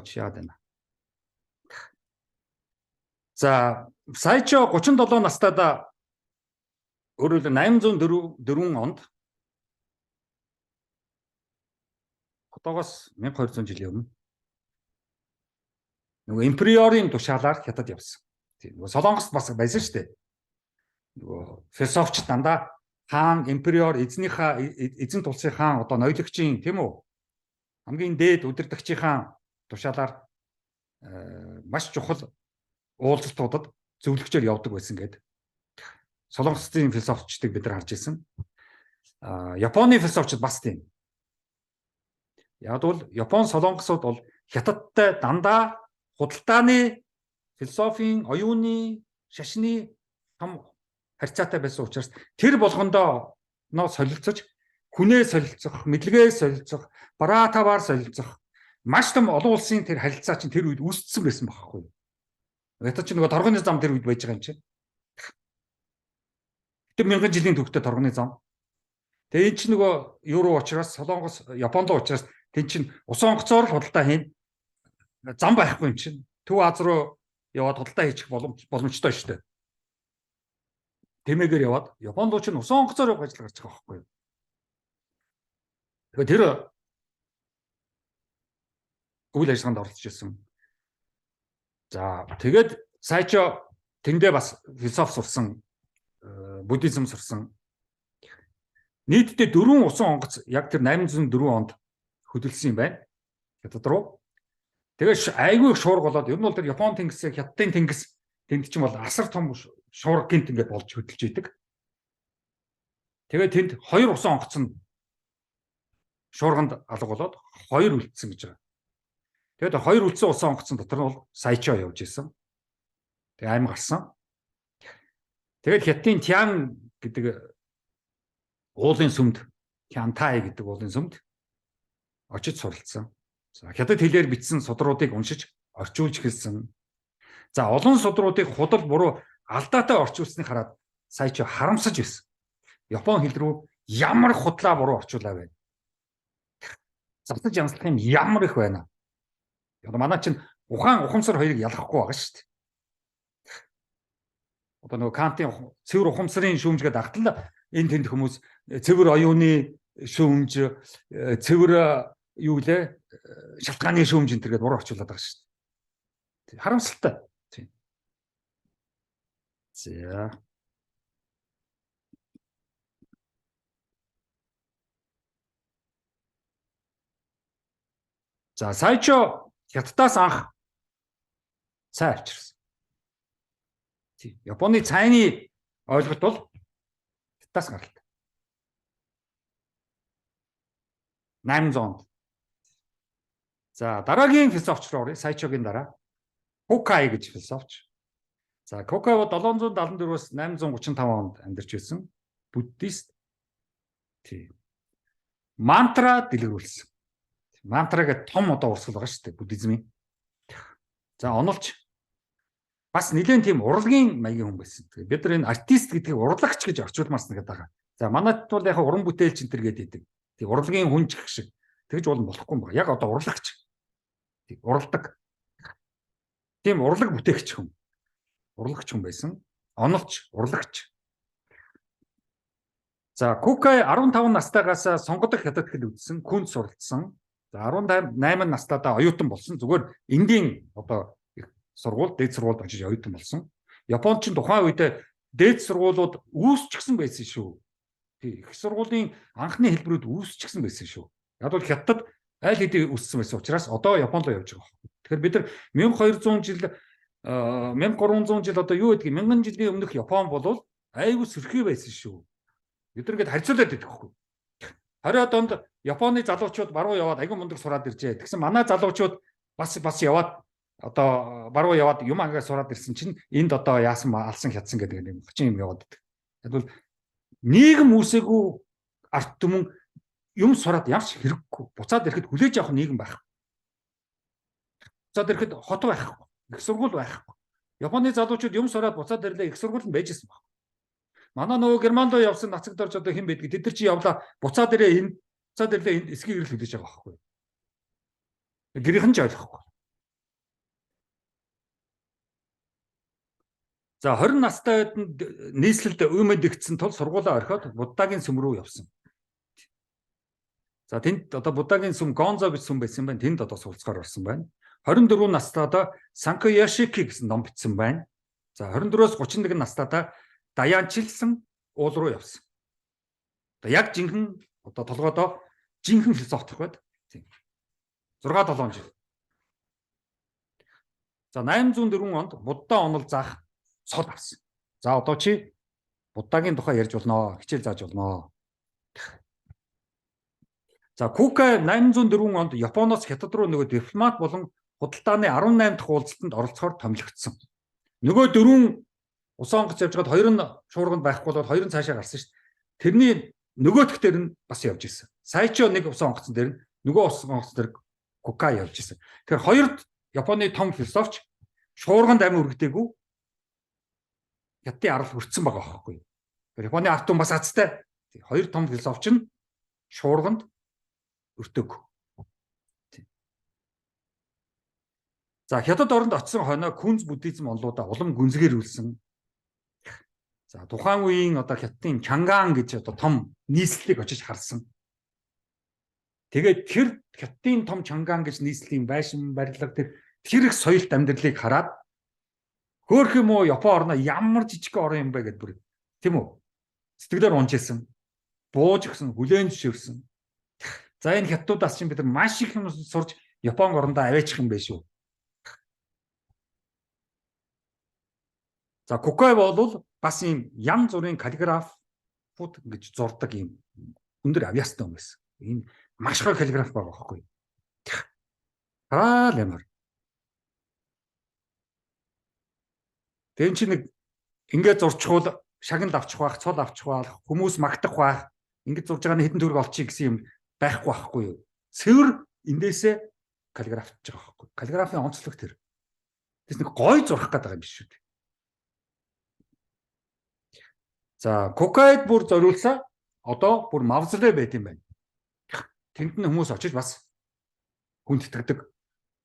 Чаад байна. За сая ч 37 настайдаа өөрөөр 804 онд одоогоос 1200 жилийн өмнө нөгөө империорын тушаалаар хятад явсан. Тийм нөгөө Солонгост бас байсан шүү дээ. Нөгөө философч дандаа хаан империор эзэн тулсын хаан одоо ноёлогчийн тийм үү хамгийн дээд удирдагчийн тушаалаар маш чухал уулзалтуудад зөвлөгчөөр явдаг байсан гэдэг. Солонгосын философчдыг бид нар харж ирсэн. Японы философчд бас тийм. Яг бол Япон солонгосууд бол хятадтай дандаа худалдааны философийн, оюуны, шашны том харьцаатай байсан учраас тэр болгондоо солилцож, хүнээ солилцох, мэдлэгээ солилцох, бараатаваар солилцох маш том олон улсын тэр харилцаа чинь тэр үед үүссэн байсан байхгүй юу? Хятад чинь нөгөө торгоны зам тэр үед байж байгаа юм чинь. Тэр 1000 жилийн түүхтэй торгоны зам. Тэгээ эн чинь нөгөө Евро учраас Солонгос, Японд учраас тэн чинь усан онгоцоор л худалдаа хийн. Зам байхгүй юм чинь. Төв Аз руу яваад худалдаа хийчих боломжтой шүү дээ. Тэмээгээр яваад Японд ч усан онгоцоор явж гарч байгаа байхгүй юу? Тэгэхээр тэр үйл ажиллагаанд оролцож ирсэн. За тэгээд сая ч тэндээ бас философи сурсан, буддизм сурсан. Нийтдээ 4 усан онгоц яг тэр 804 онд хөдөлсөн юм байна. Хятад руу. Тэгээд айгүй их шуурга болоод ер нь бол тэр Япон тэнгис, Хятадын тэнгис тэнд чинь бол асар том шуурга гинт ингээд болж хөдөлж идэг. Тэгээд тэнд 2 усан онгоц нь шуурганд алга болоод 2 үлдсэн гэж байгаа. Тэгээд 2 үлдсэн усан онгоцон дотор нь бол сая ч явж исэн. Тэгээ аим гарсан. Тэгээд Хятадын Тян гэдэг уулын сүмд, Тянтай гэдэг уулын сүмд очиж суралцсан. За Хятад хэлээр бичсэн судруудыг уншиж орчуулж эхэлсэн. За олон судруудыг худал буруу алдаатай орчуулсныг хараад сая чи харамсаж байсан. Япон хэл рүү ямар худлаа буруу орчуулаа вэ? Завтаж янзлах юм ямар их байна. Одоо манай чинь ухаан ухамсар хоёрыг ялгахгүй байгаа шүү дээ. Одоо нөгөө Кантын цэвэр ухамсарын шүүмж гэдэг агтлаа энэ тэнд хүмүүс цэвэр оюуны шүүмж, цэвэр юу гэлээ шалтгааны шүүмж энэ төр гэдээ буруу орчуулад байгаа шүү дээ. Харамсалтай. Тийм. За. За саячо Хятадаас анх цай авчирсан. Тийм. Японы цайны ойлголт бол Хятадаас гаралтай. 800-нд. За дараагийн философч руу оръё. Саячогийн дараа Кокай гэж философч. За Кокай бол 774-өөс 835 онд амьдарч байсан буддист. Тийм. Мантра дэлгэрүүлсэн. Мантра гэдэг том одоо урсгал байгаа шүү дээ буддизмын. За онолч бас нэлээд тийм урлагийн маягийн хүн байсан. Тэгээ бид нар энэ артист гэдгийг урлагч гэж орчуулмаас нэгэд байгаа. За манайд бол яг уран бүтээлч энэ төр гэдэг. Тийм урлагийн хүн ч гэх шиг. Тэгж болохгүй юм байна. Яг одоо урлагч. Тийм уралдаг. Тийм урлаг бүтээгч хүн. Урлагч хүн байсан. Онолч, урлагч. За Кокай 15 настайгаас сонгодог хятад хэл үзсэн, күнд суралцсан. За 18 настайдаа оюутан болсон. Зүгээр энгийн одоо сургууль, дээд сургуульд очиж оюутан болсон. Японд ч тухайн үед дээд сургуулиуд үүсчихсэн байсан шүү. Тий, их сургуулийн анхны хэлбэрүүд үүсчихсэн байсан шүү. Яг бол Хятад аль хэдийн үүссэн байсан учраас одоо Японд руу явж байгаа. Тэгэхээр бид нар 1200 жил 1300 жил одоо юу гэдгийг 1000 жилийн өмнөх Япон бол айгүй сөрхий байсан шүү. Бид нар ингэж харьцуулаад байдаг байхгүй. 20-аад онд Японы залуучууд баруун яваад айгүй мундаг сураад иржээ. Тэгсэн манай залуучууд бас яваад одоо баруун яваад юм ангаа сураад ирсэн чинь энд одоо яасан алсан хятсан гэдэг юм хүчин юм яваад байдаг. Тэгвэл нийгэм үүсээгүй арт түмэн юм сураад ямарч хэрэггүй. Буцаад ирэхэд хүлээж авах нийгэм байх. Буцаад ирэхэд хот байхгүй. Их сургууль байхгүй. Японы залуучууд юм сураад буцаад ирлээ их сургууль нь байжсэн баг. Манай нөгөө Германд руу явсан нацагт орж одоо хэн байдгийг тэд нар чи явлаа буцаад ирээ энэ буцаад ирлээ энэ эсгийг ирэл хүлээж байгаа байхгүй. Гэрийнхэн ч ойлгохгүй. За 20 настай үед нийслэлд үймэд игдсэн тул сургуулаа орхиод Буддагийн сүм рүү явсан. За тэнд одоо Буддагийн сүм Гонзо гэж сүм байсан байна. Тэнд одоо суралцахаар орсон байна. 24 настайдаа Санкаяшики гэсэн ном бичсэн байна. За 24-өөс 31 настайдаа даянчилсан уул руу явсан. Одоо яг жинхэнэ одоо толгойдоо жинхэнэ философи байд. Тийм. 6-7 жил. За 804 онд Будда онол заах цол авсан. За одоо чи Буддагийн тухай ярьж болно, хичээл зааж болно. За Кокай 804 онд Японоос Хятад руу нөгөө дипломат болон худалдааны 18 дахь уулзалтанд оролцохоор томилогдсон. Нөгөө 4 усан онгоц явж байгаад 2 нь шуурганд байхгүй бол 2 нь цаашаа гарсан шүү дээ. Тэрний нөгөөх дээр нь бас явж исэн. Саячо нэг усан онгоцон дээр нь нөгөө усан онгоц дээр Кокай явж исэн. Тэгэхээр хоёрд Японы том философч шуурганд амин үргэдэггүй Хятадын арал хүртсэн байгаа байхгүй. Тэгэхээр Японы арт түмэн бас азтай. Хоёр том философч нь шуурганд өртөг. За Хятад оронд очсон хойноо күнз буддизм онлуудаа улам гүнзгийрүүлсэн. За тухайн үеийн одоо Хятадын Чанган гэж одоо том нийслэлийг очиж харсан. Тэгээд тэр Хятадын том Чанган гэж нийслэлийн байшин барилга тэр их соёлт амьдралыг хараад хөөх юм уу Япон орно ямар жижиг орон юм бэ гэдээ бүр тийм үү сэтгэлээр унжсэн. Бууж гисэн хүлээн зөвшөөрсөн. За энэ Хятадуудаас чинь бид нар маш их юм сурж Япон орондоо аваачих юм байна шүү. За Кокай бол бас ийм янз бүрийн каллиграфууд гэж зурдаг ийм өндөр авьяастай юм байсан. Энэ маш гоё каллиграф байгаа байхгүй. Лэмэр. Тэгэн чи нэг ингээд зурчихвал шагнал авчих байх, цол авчих байх, хүмүүс магтах байх, ингэж зурж байгаа хэдэн төгрөг олчих гэсэн юм байхгүй юу? Цэвэр эндээсээ каллиграфч байгаа байхгүй. Каллиграфын онцлог тэр. Тэс нэг гой зурах гэдэг юм биш үү? За, Кокайд бүр зориулсаа одоо бүр мавзолей байт юм байна. Тэнд нь хүмүүс очиж бас хүнд итгэдэг.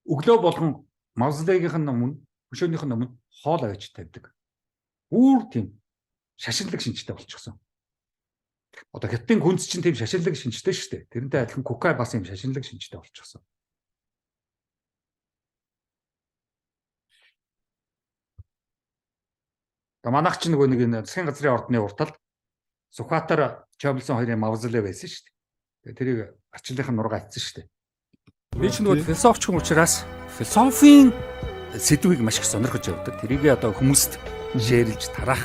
Өглөө болгон мавзолейгийнх нь өмнө, өшөөнийх нь өмнө хоол авч тавьдаг. Бүр тийм шашинлаг шинжтэй болчихсон. Одоо хятадын хүнс чинь тийм шашинлаг шинжтэй шүү дээ. Тэрнтэй адилхан Кокай бас юм шашинлаг шинжтэй болчихсон. Манайх ч нэг засгийн газрын ордны урталд Сүхбаатар Чоблсон хоёрын мавзолей байсан шүү дээ. Тэрийг арчлынх нь нургаа атсан шүү дээ. Би ч нөгөө философч хүн учраас философийн сэдвийг маш их сонирхож явдаг. Тэрийг одоо хүмүүст шеэрлж тараах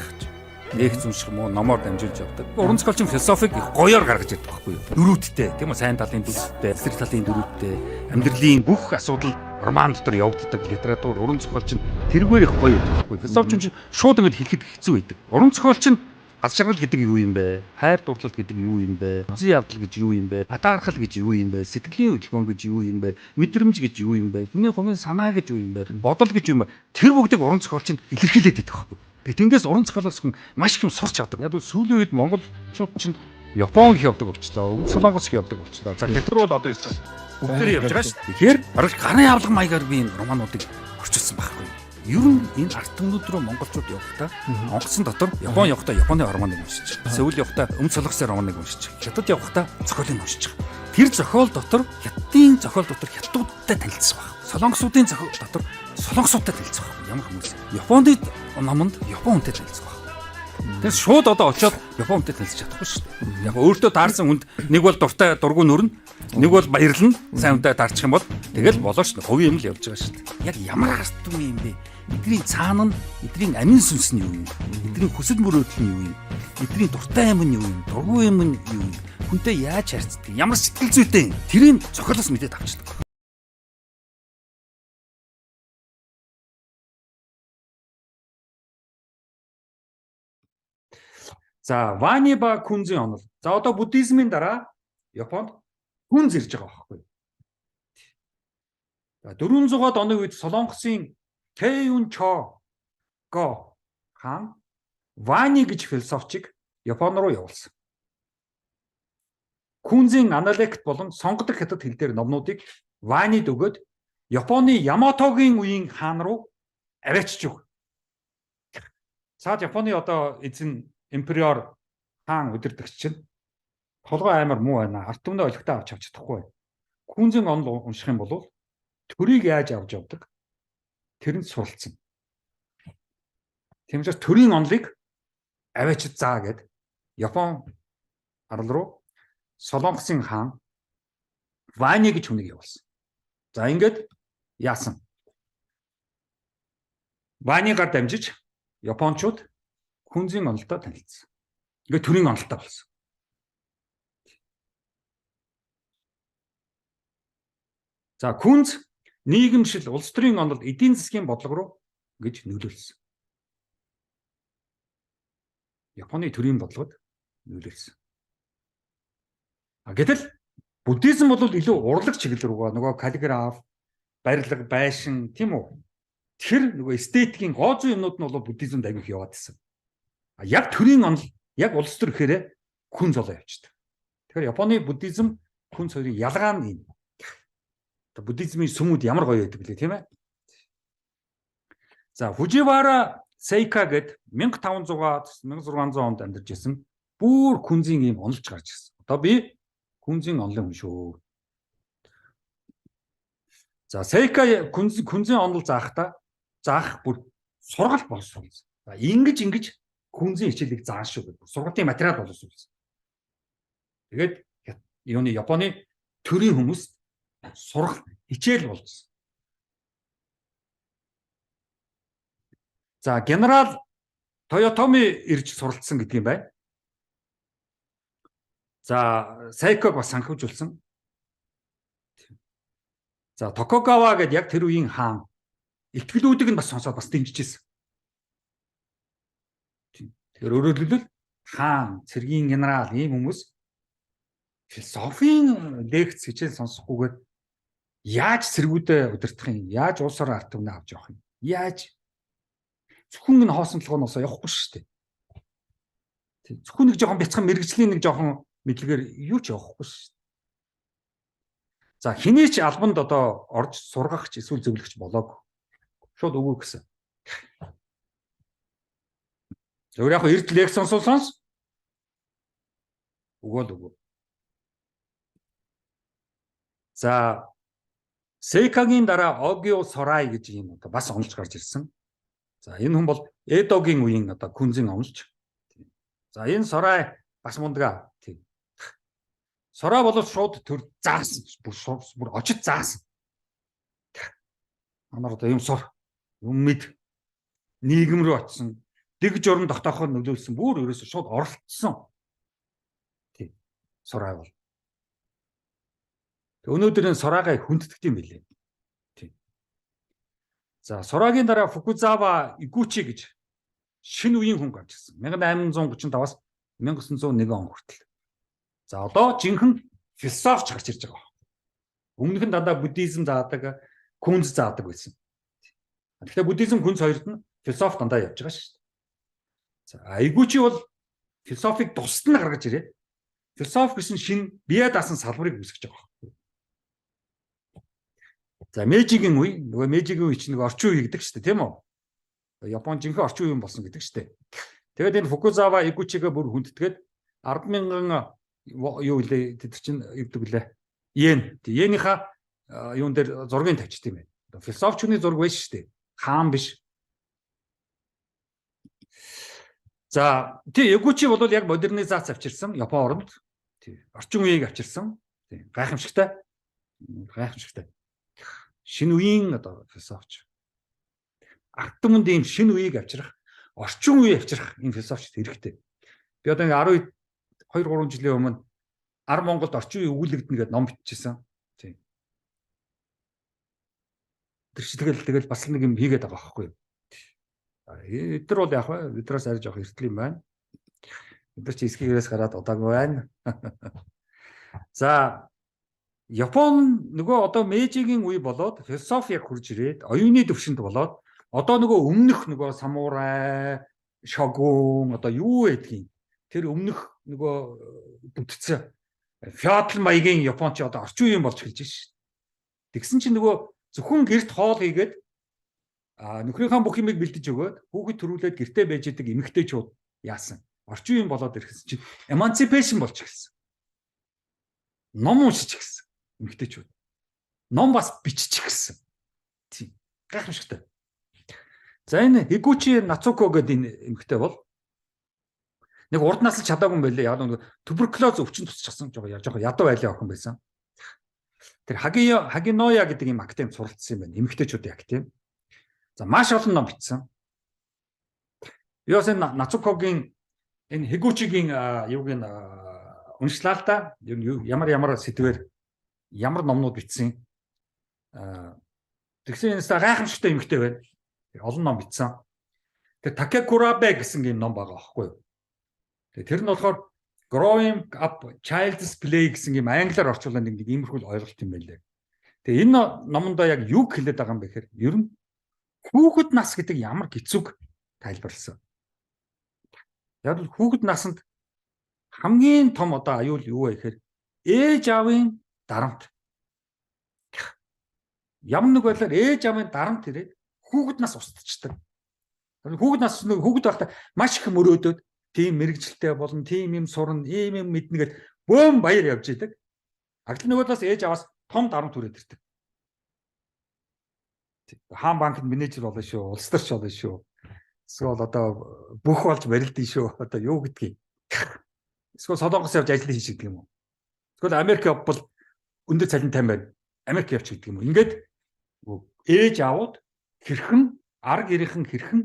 нэгц унших муу номоор дамжуулж явдаг. Уран зохиолчин философиг их гоёор гаргаж ирдэг байхгүй юу? Дөрүүдтэй, тийм үү? Сайн талын дөрүүдтэй, эсрэг талын дөрүүдтэй, амьдралын бүх асуудал роман дотор явагддаг литератур, уран зохиолчин тэргээр их гоё байдаг байхгүй юу? Философчин чинь шууд ингэж хэлэхэд хэцүү байдаг. Уран зохиолчин аз жаргал гэдэг юу юм бэ? Хайр дурлал гэдэг юу юм бэ? Зүй явдал гэж юу юм бэ? Атаархал гэж юу юм бэ? Сэтгэлийн хөдөлгөөн гэж юу юм бэ? Мэдрэмж гэж юу юм бэ? Хүний хувийн санаа гэж юу юм бэ? Бодол гэж юу юм бэ? Тэр бүгдийг уран зохиолчин илэрхийлээд байдаг байхгүй юу? Тэнгээс уран зохиолоос хүн маш их юм сурч авдаг. Яг л сүүлийн үед монголчууд чинь Япон их явдаг болчихлоо. Өвд Солонгос их явдаг болчихлоо. За хятад руу одоо бүгдээр явж байгаа шүү дээ. Тэгэхээр бараг гарын авлага маягаар би энэ романуудыг орчуулсан байхгүй юу? Ер нь энэ арт түмнүүд рүү монголчууд явахдаа онгоцсон дотор Япон явахдаа Японы романыг уншиж, Сеул явахдаа Өмнөд Солонгосын романыг уншиж, Хятад явахдаа зохиолыг уншиж. Тэр зохиол дотор хятадын зохиол дотор хятадуудтай танилцсан баг. Солонгосуудын зохиол дотор солонгосуудтай танилцсан баг. Ямар хүмүүс. Японд номонд Япон хүнтэй танилцсан баг. Тэгээс шууд одоо очиод Япон хүнтэй танилцж чадахгүй шүү дээ. Яг өөртөө таарсан хүнд нэг бол дуртай дургуй нөрнө, нэг бол баярлна, сайн хүнтэй таарчих юм бол тэгэл болоо шүү дээ. Хувийн юм л явж байгаа шүү дээ. Яг ямар арт түм юм бэ? Эдний цаана нь эдний амин сүнс нь юу юм? Эдний хүсэл мөрөөдөл нь юу юм? Эдний дуртай юм нь юу юм? Дургүй юм нь юу юм? Хүнтэй яаж харьцдаг? Ямар сэтгэл зүйтэй юм? Тэрийг зохиолоос мэдээд авчдаг. За, Вани ба Күнзийн онол. За, одоо буддизмын дараа Японд Күнз ирж байгаа байхгүй. За, 400-аад оны үед Солонгосын Кэйюн Чо Го хаан Вани гэж философчийг Япон руу явуулсан. Күнзийн аналект болон сонгодог хятад хэл дээр номнуудыг Ванид өгөөд Японы Яматогийн үеийн хаан руу аваачиж өг. Цаад Японы одоо эзэн империор хаан удирдагч чинь толгой амар муу байна. Арт түмнээ олигтой авч чадахгүй. Күнзийн онол унших юм бол төрийг яаж авч явдаг? Тэрэнд суралцсан. Тиймээс төрийн онолыг аваачид заа гэд Япон арал руу Солонгосын хаан Вани гэж хүнийг явуулсан. За ингээд яасан? Ванигаар дамжиж Япончууд Күнзийн онолтой танилцсан. Ингээд төрийн онолтой болсон. За Күнз нийгэмшил улс төрийн онол эдийн засгийн бодлого руу гэж нөлөөлсөн. Японы төрийн бодлогод нөлөөлсөн. Гэтэл буддизм бол илүү урлаг чиглэл рүүгээ нөгөө каллиграф, барилга, байшин тийм үү? Тэр нөгөө эстетикийн гоо зүй юмнууд нь бол буддизмд аяг их яваад байсан. Яг төрийн онол, яг улс төр гэхээр Күнз олоо явчихдаг. Тэгэхээр Японы буддизм, Күнз хоёрын ялгаа нь энэ. Буддизмын сүмүүд ямар гоё байдаг лээ тийм ээ. За Фуживара Сейка гэд 1500-1600 онд амьдарч ирсэн бүр Күнзийн ийм онолж гарч ирсэн. Одоо би Күнзийн онолын хүн шүү. За Сейка Күнзийн онол заах бүр сургалт болсон. За ингэж Күнзийн хичээлийг зааш шүү гэдэг. Сургалтын материал болсон. Тэгээд юуны Японы төрийн хүмүүс сургалт хичээл болсон. За генерал Тойотоми ирж суралцсан гэдэг юм байна. За Сайког бас санхүүжүүлсэн. За Токогава гэдэг яг тэр үеийн хаан итгэлүүдийг нь бас сонсоод бас дэмжижсэн. Тэгэхээр өөрөөр хэлбэл хаан, цэргийн генерал ийм хүмүүс философийн лекц хичээл сонсохгүйгээр яаж цэргүүдээ удирдах юм? Яаж улсаар ард түмнээ авч явах юм? Яаж зөвхөн энэ хоосон толгоноос явахгүй шүү дээ. Зөвхөн нэг жоохон бяцхан мэрэгжлийн нэг жоохон мэдлэгээр юу ч явахгүй шүү дээ. За хэний ч албанд одоо орж сургах ч эсвэл зөвлөгч болоог шууд өгөө гэсэн. Зөвхөн яг эрд лекц сонсуулсанс өгөө. За Сейкагийн дараа Огио Сорай гэж юм одоо бас онолж гарч ирсэн. За энэ хүн бол Эдогийн үеийн одоо күнзэн онолж. За энэ Сорай бас мундаг. Тийм. Сорай бол шууд төр заасан. Бүр очиж заасан. Амар одоо юм сур, юм мэд нийгэм рүү очсон. Дэг журам тогтоохоор нөлөөлсөн. Бүр ерөөсө шууд оролцсон. Тийм. Сорай бол. Өнөөдөр энэ Сорайгаа хүнддэг юм билээ. Тийм. За Сорайгийн дараа Фукузава Игучи гэж шинэ үеийн хүн гарч ирсэн. 1835-аас 1901 он хүртэл. За одоо жинхэнэ философч гарч ирж байгаа. Өмнөх нь дандаа буддизм заадаг, күнз заадаг байсан. Тэгэхээр буддизм, күнз хоёрт нь философи дандаа явж байгаа шүү дээ. За Игучи бол философиг тусад нь гаргаж ирээд философи гэсэн шинэ бие даасан салбарыг үүсгэж байгаа. За Мэйжигийн үе, нөгөө Мэйжигийн үе чинь нэг орчин үе гэдэг шүү дээ, тийм үү? Япон жинхэнэ орчин үе болсон гэдэг шүү дээ. Тэгээд энэ Фукузава Игучигээ бүр хүндэтгээд 10,000 юу илээ тэд чинь югдөг лээ. Йен. Йенийхаа юун дээр зургийг тавьчих тийм ээ. Философчны зураг байж шүү дээ. Хаан биш. За тий Игучи бол яг модернизац авчирсан Япон оронд. Тий орчин үеийг авчирсан. Тий гайхамшигтай. Шинэ үеийн одоо философч. Ард түмэнд ийм шинэ үеийг авчрах, орчин үеийг авчрах ийм философчд хэрэгтэй. Би одоо 2-3 жилийн өмнө Ар Монголд орчин үе өгүүлэгдэнэ гэдэг ном биччихсэн. Тийм. Тэгэл бас нэг юм хийгээд байгаа байхгүй юу? Эдгээр бол яг эдгээрээс арай жоох эртэл юм байна. Эдгээр чи эсгийгээс гараад удаагүй байна. За Япон нөгөө одоо Мэйжигийн үе болоод философи яг хурж ирээд оюуны төвшөнд болоод одоо нөгөө өмнөх нөгөө самурай, шогун одоо юу гэдгийг тэр өмнөх нөгөө бүтцэн феодал маягийн Японч одоо орчин үеийн болж эхэлж шээ. Тэгсэн чинь нөгөө зөвхөн гэрт хоол хийгээд нөхрийнхөө бүх юмыг бэлдэж өгөөд хүүхэд төрүүлээд гэртээ байж идэг эмэгтэйчүүд яасан. Орчин үеийн болоод ирэхсэн чинь эмансипашн болж эхэлсэн. Ном уншиж эхэлсэн. Эмэгтэйчүүд. Ном бас бичих гэсэн. Тийм. Гайхамшигтай. За энэ Игучи Нацуко гэдэг энэ эмэгтэй бол нэг урд насл чадаагүй юм байлээ. Яг нэг туберкулоз өвчин тусчихсан жоохон ядуу байлаа охин байсан. Тэр Хагиноя гэдэг юм академид суралцсан юм байна. Эмэгтэйчүүдийн академи. За маш олон ном бичсэн. Би бас энэ Нацукогийн энэ Хигучигийн юуг нь уншлаа л да. Ямар сэдвээр ямар номнууд бичсэн. Тэгсэн энэ гайхамшигтай эмэгтэй байна. Олон ном бичсэн. Тэр Такекурабе гэсэн юм ном байгаа байхгүй юу? Тэр нь болохоор Growing Up Child's Play гэсэн юм англиар орчуулсан нэг иймэрхүү ойлголт юм байлээ. Тэгээ энэ номондоо яг юу хэлээд байгаа юм бэ гэхээр ер нь хүүхэд нас гэдэг ямар гэцүг тайлбарласан. Яг л хүүхэд насанд хамгийн том одоо аюул юу вэ гэхээр ээж аавын дарамт. Ямар нэг байдлаар ээж аавын дарамт ирээд хүүхэд нас устдчихдаг. Хүүхэд нас хүүхэд байхдаа маш их мөрөөдөд тийм мэрэгчлээ болон тийм юм сурна, ийм юм мэднэ гэд бөөм баяр явж идэг. Агтл нөгөө талаас ээж аваас том дарамт түрээд ирдэг. Хаан банкнд менежер болно шүү, улс төрч болно шүү. Эсвэл одоо бүх болж барилдсан шүү. Одоо юу гэдгийг. Эсвэл Солонгос явж ажил хийж гэдэг юм уу? Эсвэл Америк бол өндөр цалинтай байна. Америк явж гэдэг юм уу? Ингээд ээж аавууд хэрхэн арга ирийнхэн хэрхэн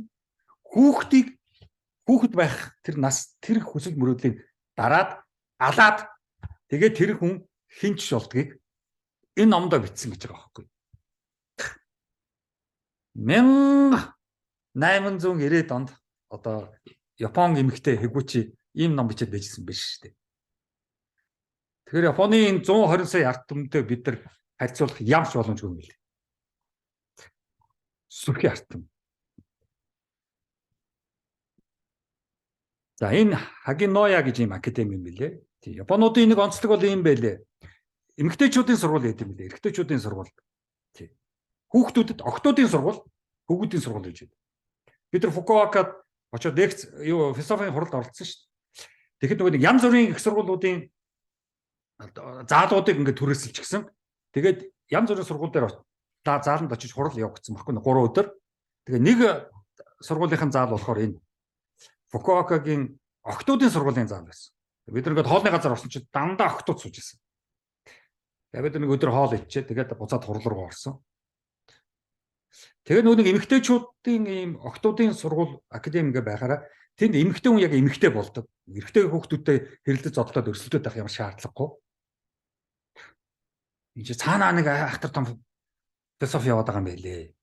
хүүхэд байх тэр нас тэр хүсэл мөрөөдлийг дараад алаад тэгээд тэр хүн хинч болдгийг энэ номдоо бичсэн гэж байгаа байхгүй. 1890-ад онд одоо Япон эмэгтэй Хигучи ийм ном бичээд байжсэн биш шүү дээ. Тэгэхээр Японы энэ 120 сая ард түмтэй бид нар харьцуулах ямарч боломжгүй юм билээ. Сүрхий ард түм. За энэ Хагиноя гэж ийм академи юм билээ. Тийм Японуудын нэг онцлог бол ийм байлээ. Эмэгтэйчүүдийн сургууль гэдэг юм билээ. Эрэгтэйчүүдийн сургууль. Тийм. Хүүхдүүдэд октоодын сургууль, хөвгүүдийн сургууль гэж байдаг. Бид нар Фукуокад очоод лекц философийн хуралд оролцсон шүү дээ. Тэгэхэд нөгөө янз бүрийн их сургуулиудын заалуудыг ингээд түрээсэлчихсэн. Тэгээд янз бүрийн сургууль дээр зааланд очиж хурал явагдсан баггүй 3 өдөр. Тэгээ нэг сургуулийн заал болохоор энэ Фукуокагийн октоодын сургуулийн заал байсан. Бид нар ингээд хоолны газар орсон чинь дандаа октод сууж ирсэн. Тэгээд бид нэг өдөр хоол идчихээ тэгээд буцаад хурал руу орсон. Тэгээд нэг эмэгтэйчүүдийн ийм октоодын сургууль академи ингээ байхаараа тэнд эмэгтэй хүн яг эмэгтэй болдог. Эрэгтэй хүүхдүүдтэй хэрэлдэж зодлоод өрсөлдөд байх ямар шаардлагагүй. Энд цаанаа нэг ахтар том философи яваад байгаа юм байлээ.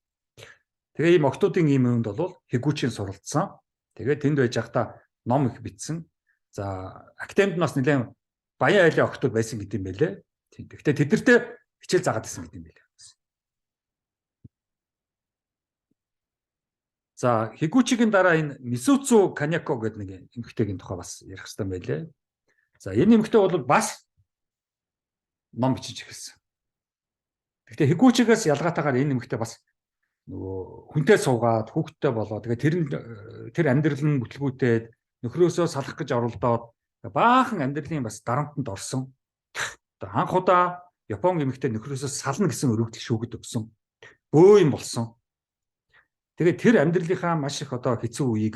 Тэгээ ийм октоодын ийм юмд бол Хигучийн суралцсан. Тэгээд тэнд байж байхдаа ном их бичсэн. За академид нас нэлээд баян айлын октод байсан гэдэг юм байлээ. Гэхдээ тэдэртээ хичээл заагаад байсан гэдэг юм байлээ. За Хигучигийн дараа энэ Мисуцу Каняко гэдэг нэг эмэгтэйгийн тухай бас ярих хэрэгтэй байлээ. За энэ эмэгтэй бол бас ном бичиж эхэлсэн. Гэхдээ Хигучигаас ялгаатайгаар энэ эмэгтэй бас нөгөө хүнтэй суугаад хүүхдтэй болоо. Тэгээ тэр амьдрал нь бүтлгүүтээд нөхрөөсөө салах гэж оролдоод баахан амьдралын бас дарамтанд орсон. Анх удаа Япон эмэгтэй нөхрөөсөө сална гэсэн өргөдөл шүүгд өгсөн. Бөө юм болсон. Тэгээ тэр амьдралынхаа маш их одоо хэцүү үеийг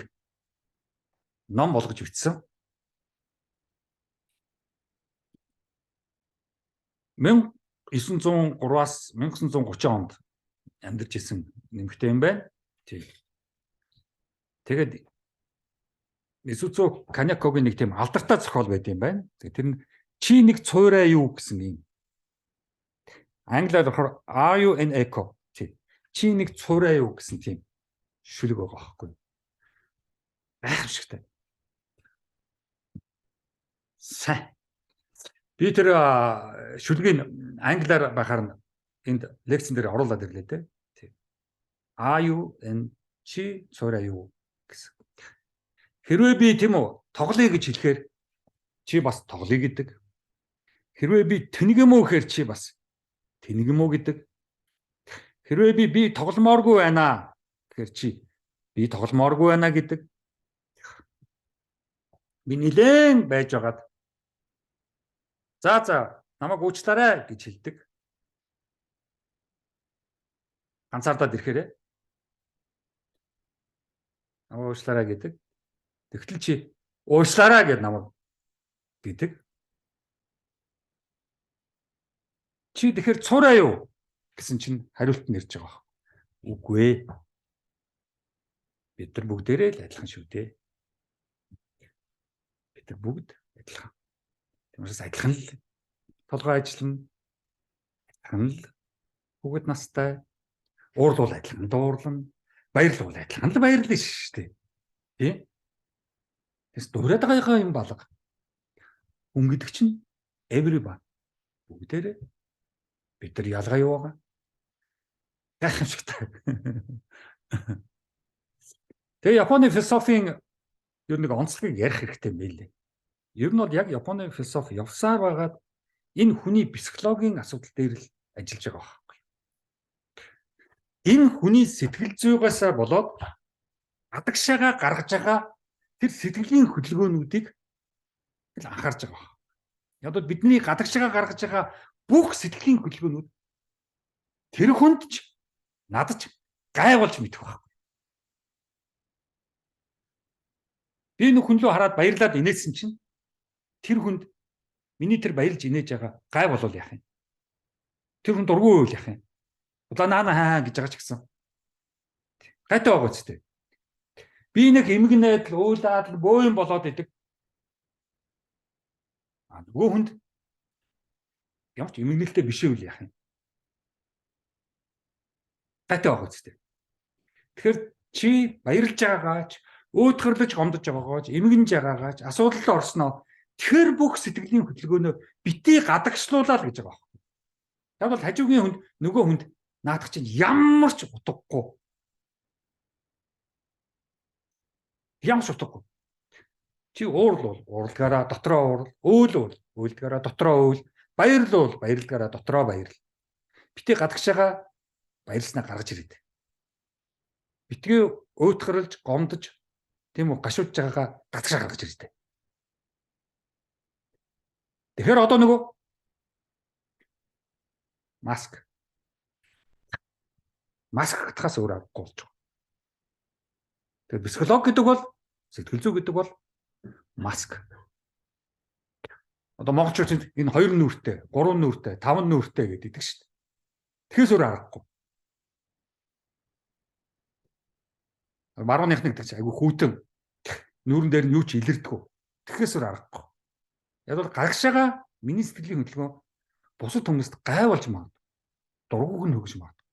ном болгож бичсэн. 1903-аас 1930 онд амьдарч исэн нэмэгтэй юм байна. Тэгээд Мисуцу Канякогийн нэг тийм алдартай зохиол байт юм байна. Тэр нь чи нэг цуураа юу гэсэн юм. Англиар болохоор are you an echo? Чи нэг цуураа юу гэсэн тийм шүлэг байгаа байхгүй. Гайхамшигтай. Сайн. Би тэр шүлгийг англиар бахаар энд лекцэн дээр оруулаад ирлээ те. Are you and чи цуураа юу гэсэн. Хэрвээ би тийм үү тоглоё гэж хэлэхээр чи бас тоглоё гэдэг. Хэрвээ би тэнэг юм уу гэхээр чи бас тэнэг юм уу гэдэг. Хэрвээ би тогломооргүй байна гэхээр чи би тогломооргүй байна гэдэг. Би нилээн байж байгаад за намайг уучлаарай гэж хэлдэг. Ганцаардаад ирэхээрээ уучлаарай гэдэг. Тэгтэл чи уучлаарай гэд намайг гэдэг. Чи тэгэхээр цураа юу гэсэн чинь хариулт нь ирж байгаа. Үгүй ээ. Бид нар бүгдээрээ л адилхан шүү дээ. Бид нар бүгд адилхан. Тиймээс адилхан л толгой ажиллана. Адилхан л бүгд настай. Уурлал адилхан дуурлана. Баярлал адилхан л баярлана шүү дээ. Тийм. Тэс дуурайд байгаа юм балга. Хүн гэдэг чинь everyone. Бүгдээрээ бид нар ялгаа юу байгаа? Гайхамшигтай. Тэгээ Японы философийн ер нэг онцлогийг ярих хэрэгтэй мэлээ. Ер нь бол яг Японы философи явсаар байгаад энэ хүний психологийн асуудал дээр л ажиллаж байгаа байхгүй. Энэ хүний сэтгэл зүйгаасаа болоод гадагшаага гаргаж байгаа тэр сэтгэлийн хөдөлгөөнүүдийг л анхаарч байгаа. Яг бол бидний гадагшаага гаргаж байгаа бүх сэтгэлийн хөдөлгөөнүүд тэр хүнд ч надад ч гайвуулж мэдэх байх. Би нэг хүн рүү хараад баярлаад инээсэн чинь тэр хүнд миний тэр баярлж инээж байгаа гай болол яах юм. Тэр хүн дургүй үйл яах юм. Удаа наа гэж байгаа ч гэсэн. Гайтай байгаа ч тийм. Би нэг эмгэнээд л уйлаад л бөө юм болоод идэг. Нөгөө хүнд ямар ч эмгэнэлтэй биш үйл яах юм. Гайтай байгаа ч тийм. Тэгэхээр чи баярлж байгаач өөдгөрлөж гомдож байгаагааж, эмгэнж байгаагааж, асуудалд орсноо тэр бүх сэтгэлийн хөдөлгөөнөө битгий гадагшлуулаа л гэж байгаа байна. Яг бол хажуугийн хүнд нөгөө хүнд наадах чинь ямар ч утгагүй. Ямар ч утгагүй. Чи уурал ууралгаараа дотроо уурал, өөл уйлдгаараа дотроо өөл, баярлал баярлалгаараа дотроо баярлал. Битгий гадагш байгаа баярлснаа гаргаж ирээд. Битгий өөдгөрлөж гомдож тийм үү гашууж байгаагаа гадагшаа гаргаж ирээд. Тэгэхээр одоо нөгөө маск татхаас өөр аргагүй болж байгаа. Тэгээ психолог гэдэг бол сэтгэл зүй гэдэг бол маск. Одоо монголчууд энэ 2 нүртэй, 3 нүртэй, 5 нүртэй гэдэг шүү дээ. Тэгэхээс өөр аргагүй. Марууныхны гэдэг чинь айгүй хүүтэн нүүрэн дээр нь юу ч илэрдэггүй. Тэгэхээс өөр аргагүй. Яг бол гаргашаага миний сэтгэлийн хөдөлгөөн бусад хүмүүст гайвалж магадгүй. Дургуг нь хөгж магадгүй.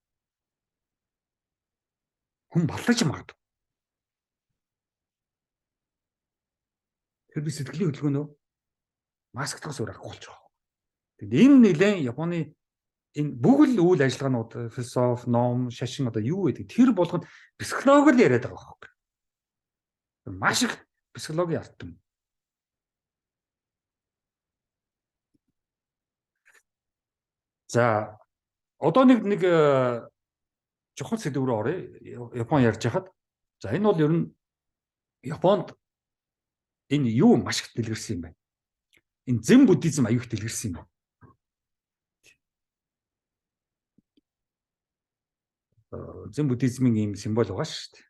Хүн баллаж магадгүй. Тэр би сэтгэлийн хөдөлгөөнөө масктаас өөр аргагүй болж байгаа. Тэгээд энэ нэлээд Японы энэ бүгд үйл ажиллагаанууд, философи, ном, шашин одоо юу гэдэг тэр болгонд психолог л яриад байгаа байхгүй. Маш их психологийн ард юм. За одоо нэг чухал сэдв рүү оръё. Япон ярьж хахад. За энэ бол ер нь Японд энэ юу маш их дэлгэрсэн юм байна. Энэ зэн буддизм аюу их дэлгэрсэн юм байна. Зэн буддизмын ийм символ байгаа шүү дээ.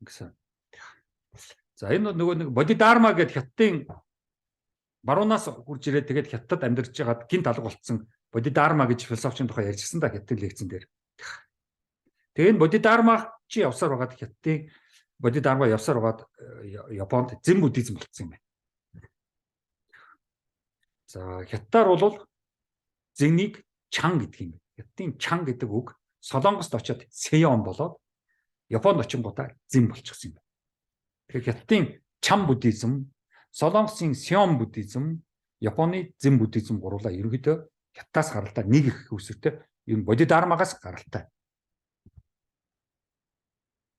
Гэсэн. За энэ нөгөө нэг бодидharma гэдэг хятадын баруунаас хурж ирээд тэгээд хятад амьдарч байгаад гинт алга болцсон бодидharma гэж философийн тухай ярьжсэн да хятадын лекцэн дээр. Тэгээд бодидharma чи явсаар байгаад хятадын бодидharma явсаар байгаад Японд зэн буддизм болцсон юм байна. За хятадаар бол зэнийг чан гэдэг юм. Хятадын чан гэдэг үг Солонгост очиод сеон болоод Японд очингуудаа зэн болчихсон юм байна. Тэгэхээр хятадын чан буддизм, Солонгосын сеон буддизм, Японы зэн буддизм гурлаа ерөнхийдөө хятадаас гаралтай нэг их үсвэртэй юм бодидharmагаас гаралтай.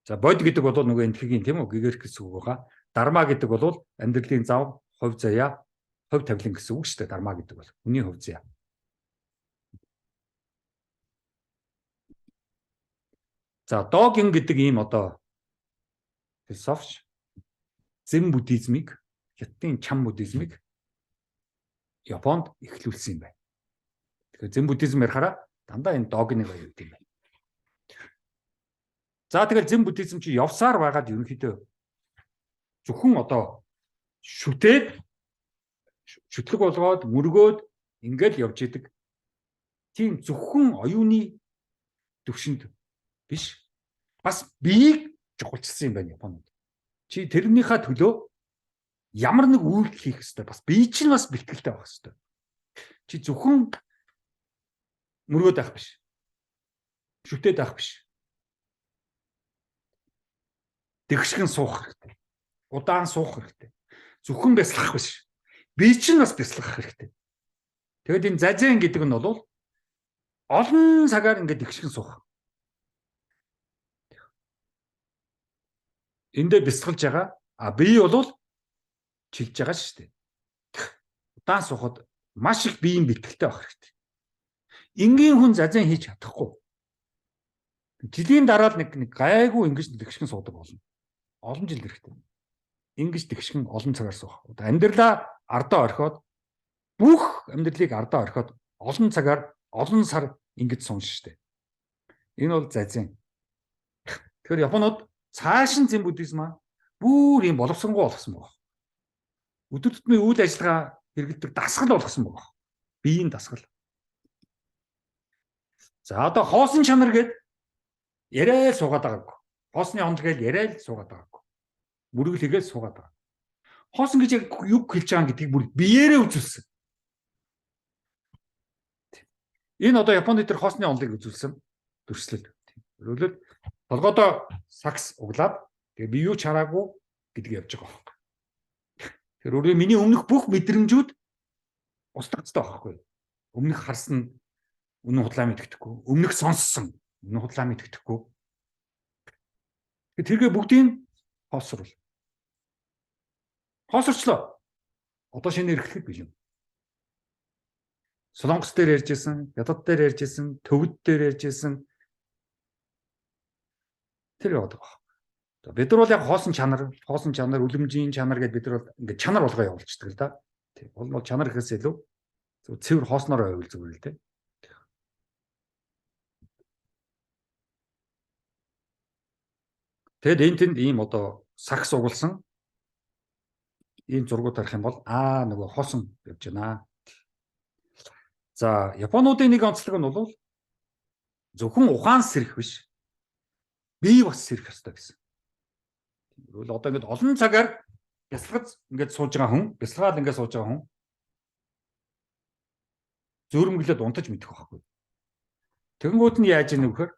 За бод гэдэг бол нөгөө энтхэгийн тийм үү гэгэрх гэсэн үг байгаа. Дарма гэдэг бол амьдралын зав, хувь заяа, хувь тавилан гэсэн үг шүү дээ. Дарма гэдэг бол хүний хувь заяа. За догин гэдэг ийм одоо философч зэн буддизмыг, хятадын чам буддизмыг Японд эхлүүлсэн юм байна. Тэгэхээр зэн буддизм ярихаараа дандаа энэ догиныг аюул юм байна. За тэгэл зэн буддизм чи явсаар байгаад ерөнхийдөө зөвхөн одоо шүтлэг болгоод мөргөөд ингээл явж идэг. Тийм зөвхөн оюуны төвшөнд биш. Бас биеийг чухалчилсан юм байна Японд. Чи тэрнийхээ төлөө ямар нэг үйлдэл хийх хэрэгтэй. Бас бие чинь бас бэлтгэлтэй байх хэрэгтэй. Чи зөвхөн мөргөөд байх биш. Шүтээд байх биш. Дэгшгэн суух хэрэгтэй. Удаан суух хэрэгтэй. Зөвхөн бяцлах биш. Бие чинь бас бяцлах хэрэгтэй. Тэгэд энэ зазэн гэдэг нь бол олон цагаар ингээд дэгшгэн суух. Эндээ бяцгалж байгаа. Бие бол чилж байгаа шүү дээ. Удаан суухад маш их биеийн бэлтгэлтэй байх хэрэгтэй. Энгийн хүн зазэн хийж чадахгүй. Жилийн дараа л нэг гайгүй ингэж дэгшгэн суудаг болно. Олон жил хэрэгтэй. Ингэж дэгшгэн олон цагаар суух. Амьдралаа ардаа орхиод бүх амьдралыг ардаа орхиод олон цагаар олон сар ингэж суун шүү дээ. Энэ бол зазэн. Тэгэхээр Японууд цааш нь зэн буддизм бүр юм боловсронгуй болгосон байна. Өдөр тутмын үйл ажиллагаа хэрэгэлдэг дасгал болгосон байна. Биеийн дасгал. За одоо хоосон чанар гээд яриад суугаад байгаагүй. Хоосны ондор гээд яриад суугаад байгаагүй. Мөргөл хийгээд суугаад байгаа. Хоосон гэж яг юу хэлж байгаа гэдгийг бүр биеэрээ үзүүлсэн. Энэ одоо Японы дээр хоосны онлыг үзүүлсэн төрслөл. Өөрөлд толгойдоо сакс углаад тэгээ би юу ч хараагүй гэдгийг явж байгаа байхгүй. Тэр өөрөө миний өмнөх бүх мэдрэмжүүд устгацтай байхгүй. Өмнөх харсан үнэн худлаа мэддэхгүй, өмнөх сонссон үнэн худлаа мэддэхгүй. тэргээ бүгдийг хоосрол. Хоосорчлоо. Одоо шинэ эрхлэхэд билэн. Солонгос дээр ярьжсэн, Ядад дээр ярьжсэн, Төвөд дээр ярьжсэн. Тэр яваад байгаа. Бид нар бол яг хоосон чанар, үлэмжийн чанар гэдээ бид нар бол ингээд чанар болгоо явуулчихдаг л да. Тийм. Бол чанар гэхээс илүү цэвэр хоосноор байвал зүгээр л дээ. Тэгэд энэ тэнд ийм одоо сакс угалсан ийм зургууд харах юм бол нөгөө хоосон явж байна. За, Японуудын нэг онцлог нь бол зөвхөн ухаан сэрэх биш. Бие бас сэрэх ёстой гэсэн. Тэгвэл одоо ингээд олон цагаар бясалгаж ингээд сууж байгаа хүн, бясалгаад ингээд сууж байгаа хүн зөөрмөглөд унтаж мэдэх байхгүй. Тэгэнгүүт нь яаж ийнэ вэхээр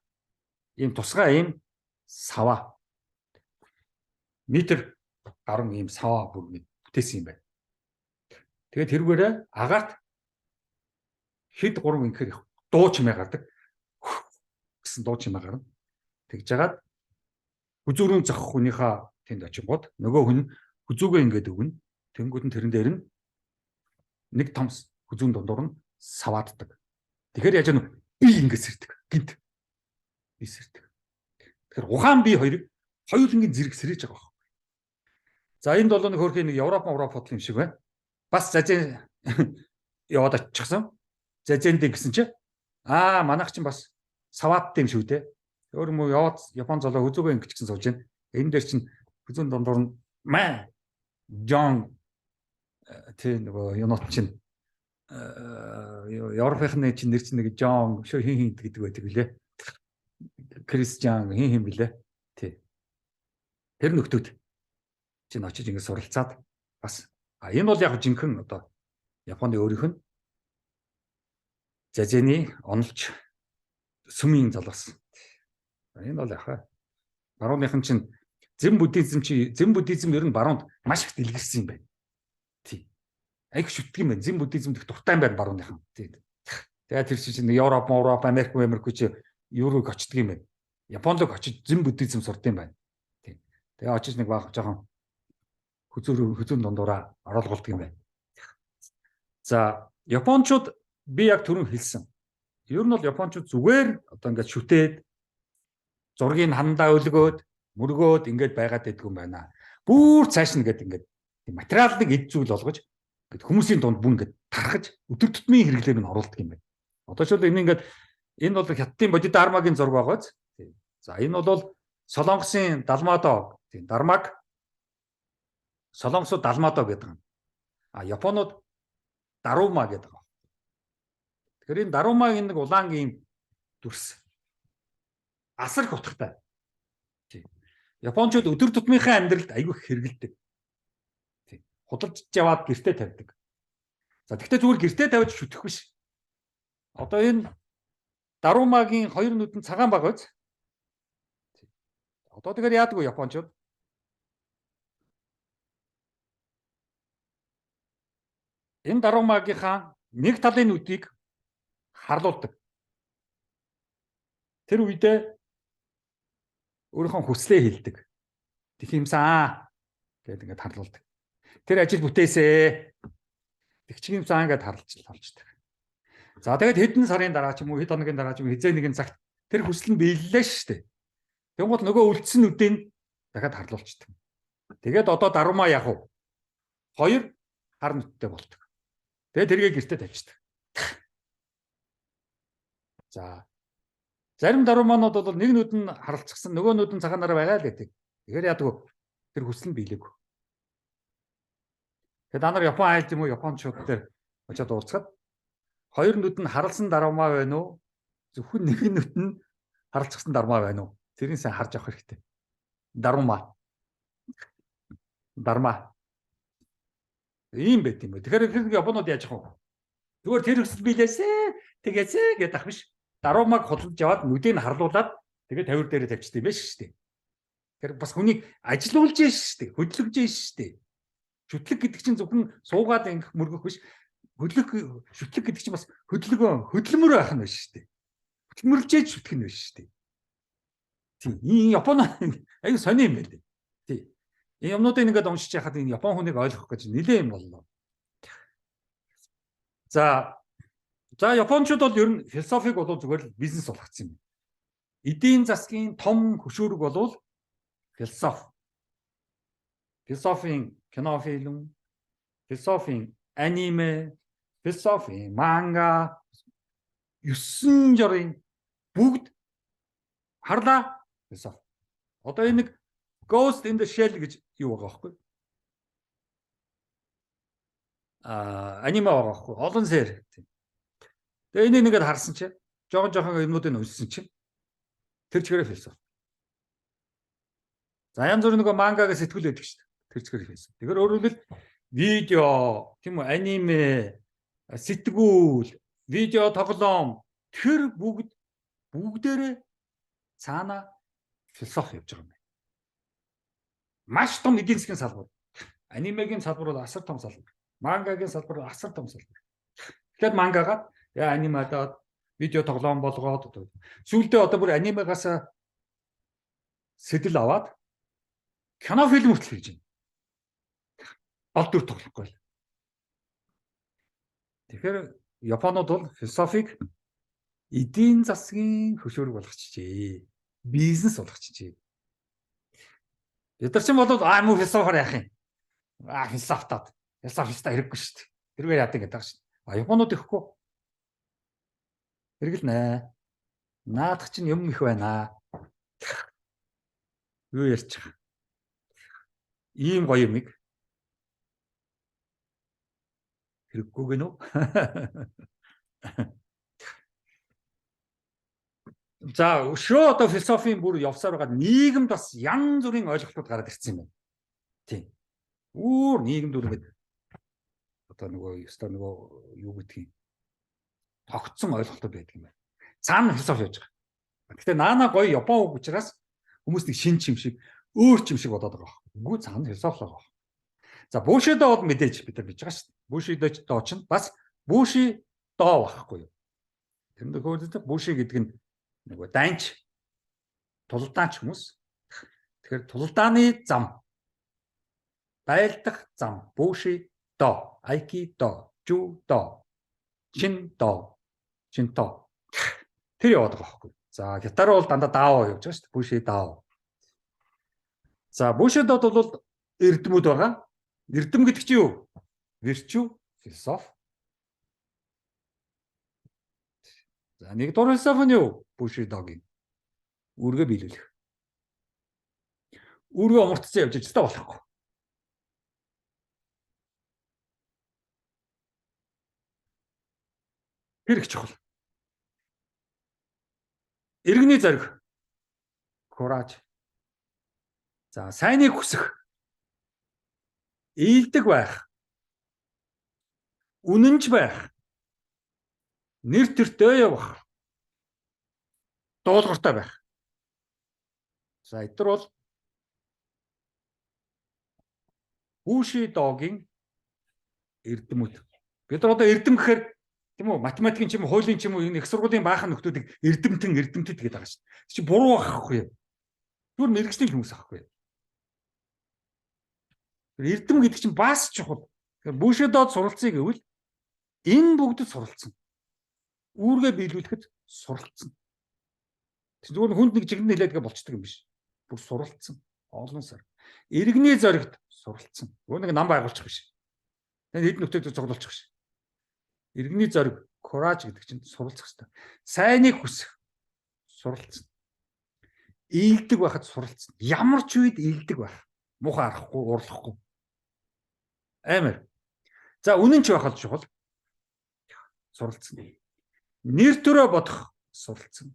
ийм тусгай ийм саваа метр гаруй ийм саваа бүр бүтээсэн юм байна. Тэгээд тэрүүгээрээ агаарт хэд гурван инхээр дуу чимээ гардаг. Гэсэн дуу чимээ гарна. Тэгж жагаад хүзүүрийн зах хүнийхээ тэнд очингууд нөгөө хүн хүзүүгээ ингээд өгнө. Тэнгүүд нь тэрэн дээр нь нэг том хүзүүн дундуур нь савааддаг. Тэгэхээр яаж нь би ингээд сэрдэг. Гинт. Би сэрдэг. Тэгэхээр ухаан би хоёрыг хоёулангийн зэрэг сэрэж байгаа байхгүй. За энд бол нэг хөрхийн нэг Европ хот юм шиг байна. Бас зазэн яваад очихсан. Зазэндээ гэсэн чи манайх чинь бас саваадтай юм шүү дээ. Өөр юм уу яваад Япон залуу хүзүүгээ ингэчихсэн сууж байна. Энэ дээр чинь хүзүүн дундуур нь Жон нөгөө юунот чинь Европынхны чинь нэр чинь нэг Жон хин гэдэг байдаг лээ. Кристиан хин билээ. Тий. Тэр нөхдүүд чинь очиж ингэ суралцаад бас энэ бол яг жинхэнэ одоо Японы өөрийнх нь зазэний онолч сүмийн залуус. Энэ бол яхаа. Барууныхан чинь зэн буддизм ер нь баруунд маш их дэлгэрсэн юм байна. Тий. Айх шүтдэг юм байна. Зэн буддизм дэх дуртай юм байна барууныхан. Тий. Тэгээд тэр чинь Европ, Америк чи Еврог очдөг юм байна. Японд л очиж зэн буддизм сурд юм байна. Тий. Тэгээд очиж нэг баг жоохон хүзүүн дундуураа оруулгалдаг юм байна. За, Япончууд би яг түрүүн хэлсэн. Ер нь бол Япончууд зүгээр одоо ингээд шүтээд зургийг хандаа өлгөөд мөргөөд ингээд байгаад байдгүй юм байна. Бүр цааш нь ингээд материалыг эд зүйл болгож ингээд хүмүүсийн дунд бүр ингээд тархаж өдөр тутмын хэрэглээр нь оруулдаг юм байна. Одоо ч энэ бол хятадын бодит армагийн зураг байгааз. За энэ бол Солонгосын далмадо дармаг Солонгосууд далмадо гэдэг юм. Японууд дарума гэдэг. Тэгэхээр энэ дарумагийн нэг улаан ийм дүрс. Асар их утгатай. Япончууд өдөр тутмынхаа амьдралд аягүй их хэрэгэлдэг. Худалдаж яваад гэртээ тавьдаг. За тэгвэл зүгээр гэртээ тавьж шүтэх биш. Одоо энэ дарумагийн хоёр нүдэн цагаан баг биз? Одоо тэгэхээр яадаг вэ Япончууд? Энэ дарумагийнхаа нэг талын нүдийг харлуулдаг. Тэр үедээ өөрийнхөө хүслээ хэлдэг. Тэг юмсан гэдэг ингээд харлуулдаг. Тэр ажил бүтээсэ. Тэг чи юмсан ингээд харлуулдаг. За тэгээд хэдэн сарын дараа ч юм уу хэд хоногийн дараа ч юм хизээ нэгэн цагт тэр хүсэл нь биеллээ шүү дээ. Тэгвэл нөгөө үлдсэн нүдийг дахиад харлуулчихдаг. Тэгээд одоо дарума яг уу хоёр хар нүдтэй болдог. Тэгээд тэргээ гэртээ тавьчихдаг. За зарим дарууманууд бол нэг нүд нь харалцсан, нөгөө нүд нь цагаанаараа байгаа л гэдэг. Тэгэхээр яадаг вэ? Тэр хүсэл нь биелээг. Тэгээд анар Япон айлт юм уу Япончууд дээр очиад уулзахад хоёр нүд нь харалсан даруумаа байна уу? Зөвхөн нэг нүд нь харалцсан даруумаа байна уу? Тэрийг сайн харж авах хэрэгтэй. Даруумаа. Дарма. Ийм байт юм бэ. Тэгэхээр Японууд яаж явах вэ? Зүгээр тэр хүсэл биелээсэ, тэгээсэ гэдэг ах биш. Даруумаг худалдаж яваад нүдийг харлуулад тэгээд тавир дээрээ тавьчихсан юм байна шүү дээ. Тэгэхээр бас хүнийг ажилуулж яаш штэ, хөдлөж яаш штэ. Шүтлэг гэдэг чинь зөвхөн суугаад ингэх мөргөх биш. Шүтлэг гэдэг чинь бас хөдөлмөр байх нь биш штэ. Хөдөлмөрлжээж шүтлэх нь биш штэ. Тийм. Энэ Япон аюу сони юм байна. Тийм. Энэ юмнуудыг ингээд уншиж яхад энэ Япон хүнийг ойлгох гэж нэлээд юм боллоо. За Япончууд бол ер нь философиг бол зүгээр л бизнес болгоцсон юм. Эдийн засгийн том хөшөөрөг бол философи. Философийн кинофильм, философийн аниме, философийн манга 9 журын бүгд харлаа философи. Одоо энэ нэг Ghost in the Shell гэж юу байгаа байхгүй? Аниме байгаа байхгүй? Олон сер. Тэгээ энийг нэгэд харсан чи жоохон юмнуудыг уншсан чинь тэр чигээр философи. За янз бүрийн нөгөө мангагийн сэтгүүл байдаг шүү дээ. Тэр чигээр философи. Тэгэхээр өөрөөр хэлбэл видео, тийм үү, аниме, сэтгүүл, видео тоглоом тэр бүгдээрээ цаана философи явж байгаа юм байна. Маш том эдийн засгийн салбар. Анимегийн салбар бол асар том салбар. Мангагийн салбар бол асар том салбар. Тэгэхээр мангагаад анимадад видео тоглоом болгоод сүүлдээ одоо бүр анимегаас сэтэл аваад кино фильм хүртэл хийж байна. Ол дүр тоглохгүй л. Тэгэхээр Японууд бол философиг эдийн засгийн хөшөөрөг болгочихжээ. Бизнес болгочихжээ. Бид нар ч юм бол муу философоор яах юм? Философтод. Философиста хэрэггүй шүү дээ. Тэргээр яадаг гэдэг шүү дээ. Японууд ихгүй. Хэрэгэл нэ. Наадах чинь юм их байна. Юу ярьж байгаа. Ийм гоё юмэг. Хэрэггүй гэнэ үү? За өшөө одоо философийн бүр явсаар байгаа нийгэмд бас янз бүрийн ойлголтууд гараад ирсэн юм байна. Тийм. Нийгэмд үргээд одоо нөгөө юу гэдгийг тогтсон ойлголтууд байдаг юм байна. Цаана философи явж байгаа. Гэхдээ наана гоё Япон үг учраас хүмүүс нэг шин чим шиг, өөр чим шиг бодоод байгаа. Үгүй цаана философи байгаа. За Бушидо бол мэдээж бид нар биж байгаа шүү дээ. Бушидо ч бас Бушидо байхгүй юу? Тэр нөхөд Буши гэдэг нь нөгөө данч тулдаанч хүмүүс. Тэгэхээр тулдааны зам, байлдах зам, Бушидо, айкидо, жудо, шиндо, шинто. Тэр яваад байгаа байхгүй. За гитар бол дандаа дао явж байгаа шүү дээ. Бушидо. За Бушидод бол эрдэмүүд байгаа. Эрдэм гэдэг чинь юу? Virtue, философи. За нэг дур философи нь юу? Бушидогийн үүргээ биелүүлэх. Үүргээ умартцсан явж байгаа болохгүй. Хэрэг чухал. Иргэний зориг. Courage. За сайныг хүсэх. Ийдэг байх. Үнэнч байх. Нэр төртөө явах. Дуулууртай байх. За эдгээр бол Бушидогийн эрдэмүүд. Бид нар одоо эрдэм гэхээр тийм үү математикийн ч юм уу хуулийн ч юм уу энэ их сургуулийн баахан нөхдүүдийг эрдэмтэн гэдэг байгаа шүү дээ. Чи буруу байхгүй юу? Түр мэрэгжлийн хүмүүс ахгүй юу? Эрдэм гэдэг чинь бас чухал. Бушидод суралцъя гэвэл энэ бүгдэд суралцсан. Үүргээ биелүүлэхэд суралцсан. Зүгээр хүнд нэг жигнэн хэлээдгээ болчдөг юм биш. Бүр суралцсан. Олон сар. Иргэний зоригт суралцсан. Өөр нэг нам байгуулчих биш. Хэд нөтөд цуглуулчих биш. Иргэний зориг, courage гэдэг чинь суралцах хэрэгтэй. Сайныг хүсэх. Суралцсан. Ийдэг байхад суралцсан. Ямар ч үед ийдэг байх. Муухай арахгүй, уурлахгүй. Амар. За үнэнч байхад чухал. Суралцсан. Нэр төрөө бодох суралцсан.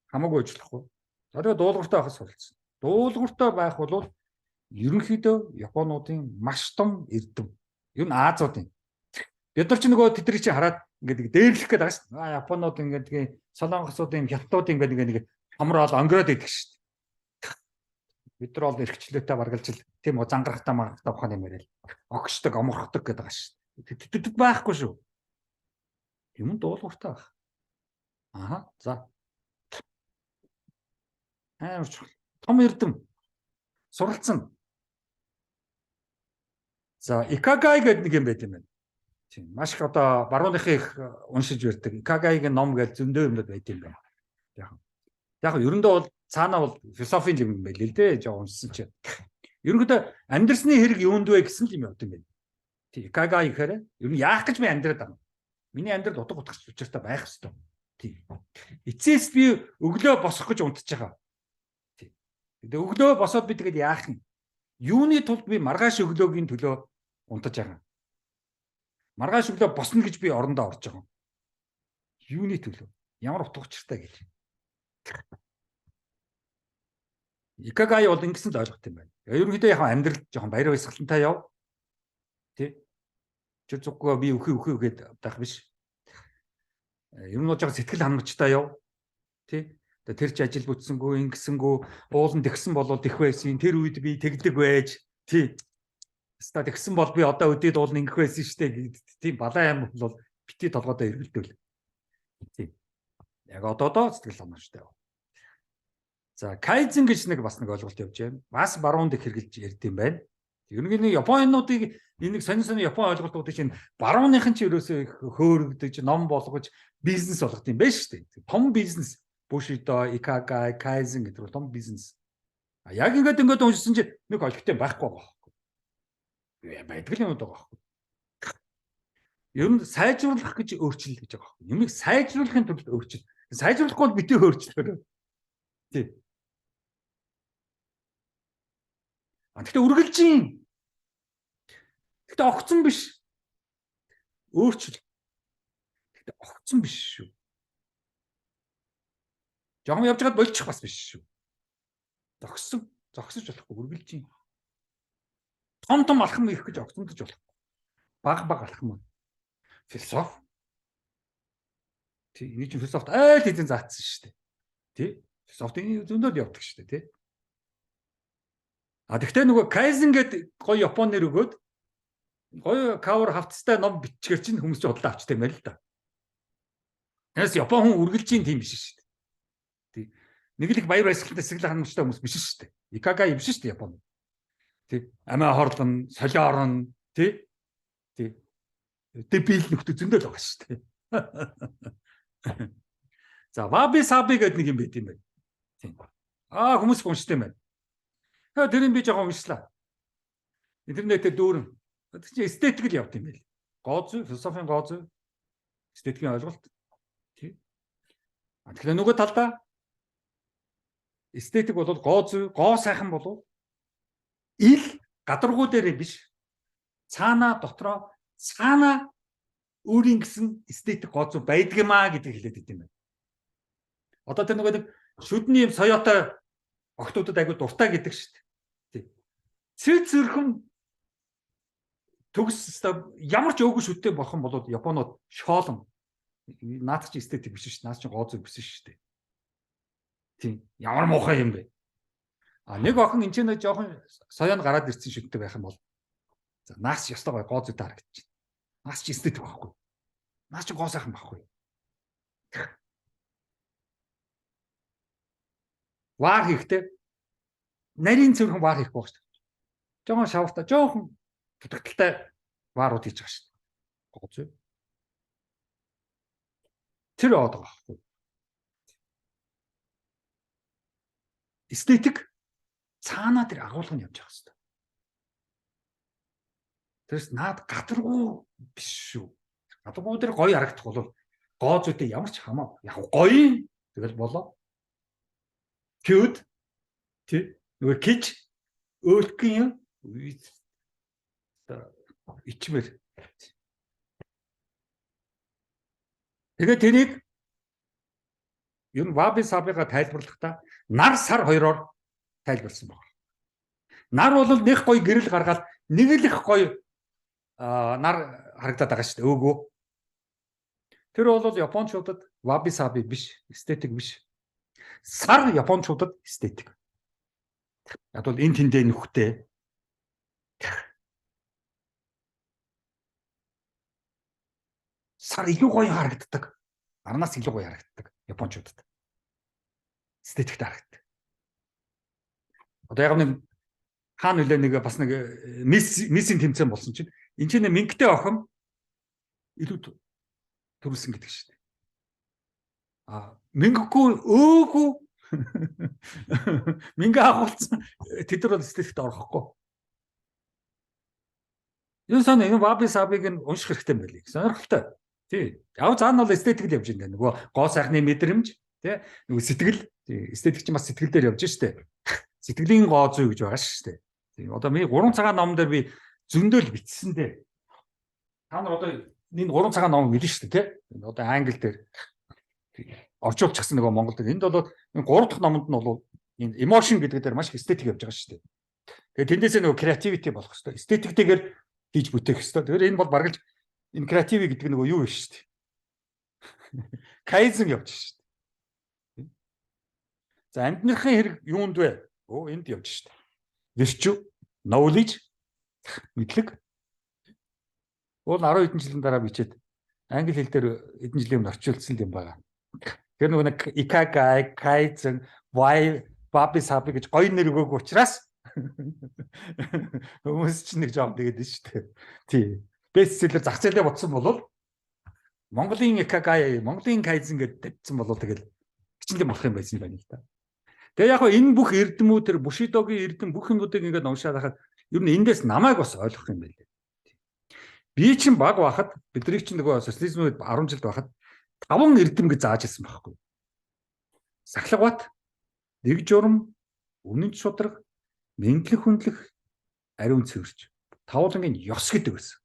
Хамаагүй ажиллахгүй. За тэгээ дуулууртай байхад суралцсан. Дуулууртай байх бол ерөнхийдөө Японуудын маш том эрдэм. Юу н Азиудын. Бид нар ч нөгөө тэдний чи хараад ингээд дээрлэх гээд байгаа шүү дээ. Японууд ингээд солонгосуудын, хятадуудын ингээд хамраал онгороод идэх шүү дээ. бид нар бол эрхчлөөтэй баргалж л тийм үү зангарахтаа маргахтаа ухааны мэрэл огшдог, оморхдог гэдэг байгаа шүү. Тэтгэдэг байхгүй шүү. Юм дуулууртай байх. Аха. За. Том эрдэм суралцсан. За, Икагай гэдэг нэг юм байт юм байна. Тийм. Маш их одоо барууныхын их уншиж байдаг. Икагайгийн ном гэж зөндөө юмнууд байт юм байна. Яг ерөндөө бол цаанаа бол философийн юм байл л дээ. Жоо уншсан чинь. Ерөнхийдөө амьдрсны хэрэг юунд вэ гэсэн юм явд юм байна. Тийм. Икагай гэхээр ер нь яах гэж би амьдраад байна. Миний амьдрал утга утгах учиртай байх ёстой. Тийм. Эцээс би өглөө босох гэж унтж байгаа. Тийм. Тэгээ өглөө босоод би тэгээд яах юм? Юуны тулд би маргааш өглөөгийн төлөө унтаж байгаа. Маргааш өглөө босно гэж би орондоо орж байгаа. Юуны төлөө? Ямар утга учиртай гэж. Икагай бол ингэсэн л ойлгох юм байна. Ерөнхийдөө яг амьдрал жоохон баяр баясгалантай яв. Тий. Чир зүггүй би үхээ гээд байх биш. Ер нь бол жоохон сэтгэл хангамжтай яв. Тий. Тэр чи ажил бүтсэнгүү, ингэсэнгүү, уулан тэгсэн болол их байсан. Тэр үед би тэгдэг байж. Тий. Ста тэгсэн бол би одоо өдөөд уулан ингэх байсан штэ. Тийм балаа юм бол бити толгойдоо эргэлдэвэл. Тий. Яг одоо сэтгэл хангамжтай яв. За, кайзен гэж нэг бас нэг ойлголт явж байна. Бас баруунд их хэрглэж ярьд юм байна. Ер нь Японуудыг энийг сонин Япон ойлголтуудыг чинь барууныхан ч ерөөсөө их хөөрөгдөж, ном болгож, бизнес болгох юм байна шүү дээ. Том бизнес. Bushido, Икагай, кайзен гэдэг бол том бизнес. А яг ингээд уншсан чинь нэг ойлголттой байхгүй байгаа байхгүй. Байдаг юм байгаа байхгүй. Ер нь сайжруулах гэж өөрчлөл гэж байгаа байхгүй. Юмыг сайжруулахын тулд өөрчлөл. Сайжруулахгүй бол битээ өөрчлөлөө. Тий. Гэхдээ үргэлжийн. Гэхдээ огцон биш. Өөрчлөл. Гэхдээ огцон биш шүү. Жогом явж байгаад болчих бас биш шүү. Зогсож болохгүй үргэлжийн. Том алхам ирэх гэж огцомдож болохгүй. Баг алхам. Философи. Тий, энэ чинь философт айл хэдийн заацсан шүү дээ. Тий? Философийн зөндөл явдаг шүү дээ, тий? А тэгтээ нөгөө кайзен гэдэг гоё Япон нэр өгөөд гоё кавер хавцтай ном бичгээр чинь хүмүүс ч бодлоо авчтай юм байл л да. Яс Япон хүн үргэлжийн тийм биш шүү дээ. Тий. Нэг л их баяр баясгалантай сэтгэл хангамжтай хүмүүс биш шүү дээ. Икагай биш шүү дээ Япон. Тий. Амиа хорлон, солио орон, тий? Тий. Дебил нөхдөд зөндөл байгаа шүү дээ. За, ваби саби гэдэг нэг юм байт юм байна. Тийм. Хүмүүс унштай юм байна. Тэр юм би жоохон уншлаа. Интернетээр дүүрэн. Тэр чинь эстетик л явт юм байл. Гоо зүй, философийн гоо зүй, эстетикийн ойлголт. Тийм. Тэгэхээр нөгөө талдаа эстетик бол гоо зүй, гоо сайхан болов. Ил гадаргуу дээрээ биш. Цаанаа дотроо цаанаа өөрийн гэсэн эстетик гоо зүй байдгиймаа гэдгийг хэлээд идэв юм байна. Одоо тэр нөгөө нэг шүдний юм соёотой охтуудад айгуу дуртай гэдэг шүү дээ. Тий. Цэц зөрхөн төгс ямар ч өөгүй шүдтэй болох юм бол Японууд шоолон наадах чи эстетик биш шүү дээ. Наад чи гоо зүй биш шүү дээ. Тийм. Ямар муухай юм бэ? А нэг охин энэ ч нэг жоохон соёон гараад ирсэн шүдтэй байх юм бол за наас ёстой гоо зүйтэй харагдаж байна. Наас чи эстетик байхгүй. Наас чи гоо сайхан байхгүй. Ваар хийхтэй нарийн цэвэрхэн ваар хийх байх шүү дээ. Жоохон шавхта, жоохон дутагдaltaй ваарууд хийж байгаа шүү дээ. Гоо зүй. Тэр одоо байхгүй. Эстетик цаанаа тэр агуулга нь явж байгаа шүү дээ. Тэрс наад гадаргуу биш шүү. Гадаргуу дээр гоё харагдах бол гоо зүйтэй ямар ч хамаа. Яг гоё тэгэл болоо. Cute тий нөгөө кич өөлхөн юм ичмэр. Тэгээд тэрийг ер нь ваби сабига тайлбарлахдаа нар сар хоёроор тайлбарласан байна. Нар бол нэг гоё гэрэл гаргаад нэг л их гоё нар харагдаад байгаа шүү дээ. Өөгөө. Тэр бол японочдод ваби саби биш, эстетик биш. Сар японочдод эстетик. Яг бол энэ тэндээ нөхтэй. Сар илүү гоё харагддаг. Арнаас илүү гоё харагддаг японочдод. Эстетикт харагддаг. Одоо яг нэг хаана үлээ нэг бас нэг миссийн тэмцээн болсон чинь энэ чинь мингтэй охин илүү төрүүлсэн гэдэг шүү дээ. Минггүй өөгүй мингэ агуулсан тэд нар бол эстетикт орохгүй. Юу сан энэ Wabi Sabi-г нь унших хэрэгтэй байлиг. Сонирхолтой. Тий. Яг заана бол эстетик л явж байна. Нөгөө гоо сайхны мэдрэмж, тий. Нөгөө сэтгэл, эстетик чинь бас сэтгэл дээр явж штэ. Сэтгэлийн гоо зүй гэж байгаа штэ. Тий. Одоо би 3 цагаан ном дээр би зөндөөл бичсэн дээ. Та нар одоо энэ 3 цагаан ном мэдэн штэ, тий. Одоо англи дээр орчуулчихсан нөгөө Монгол дээр. Энд бол энэ 3 дахь номонд нь бол энэ emotion гэдэг дээр маш их эстетик явж байгаа штэ. Тэгээ тэндээсээ нөгөө creativity болох хэвээр. Эстетиктэйгээр хийж бүтээх хэвээр. Тэгэхээр энэ бол бараг л энэ креатив гэдэг нөгөө юу вэ шүү дээ. Кайзен явж шүү дээ. За амьдныхын хэрэг юунд вэ? Энд явж шүү дээ. Virtue, knowledge, мэдлэг. Уул 10 хэдэн жилийн дараа бичээд англи хэл дээр хэдэн жилийн өмнө орчуулсан юм байна. Тэр нөгөө нэг Ikagai, Kaizen, Wabi Sabi гэж гоё нэр өгөөг учраас хүмүүс чинь нэг жоом тэгээд нь шүү дээ. Тий. Бестселлер зах зээлээ ботсон бол Монголын Ikagai, Монголын Kaizen гэдэг тавьсан бол тэгэл хичнээн болох юм байсан байна л да. Тэгээ яг хөө энэ бүх эрдэмүүд тэр Bushido-гийн эрдэм бүх юмнуудыг ингээд уншаад хахад ер нь эндээс намайг бас ойлгох юм байлээ. Би чинь баг байхад бидний чинь нөгөө социализмд 10 жилд байхад 5 эрдэм гэж зааж ирсэн байхгүй. Сахлагбат, нэг журам, үнэн шударга, мэдлэг хүндлэх, ариун цэвэрч. Тавуулангийн ёс гэдэг байсан.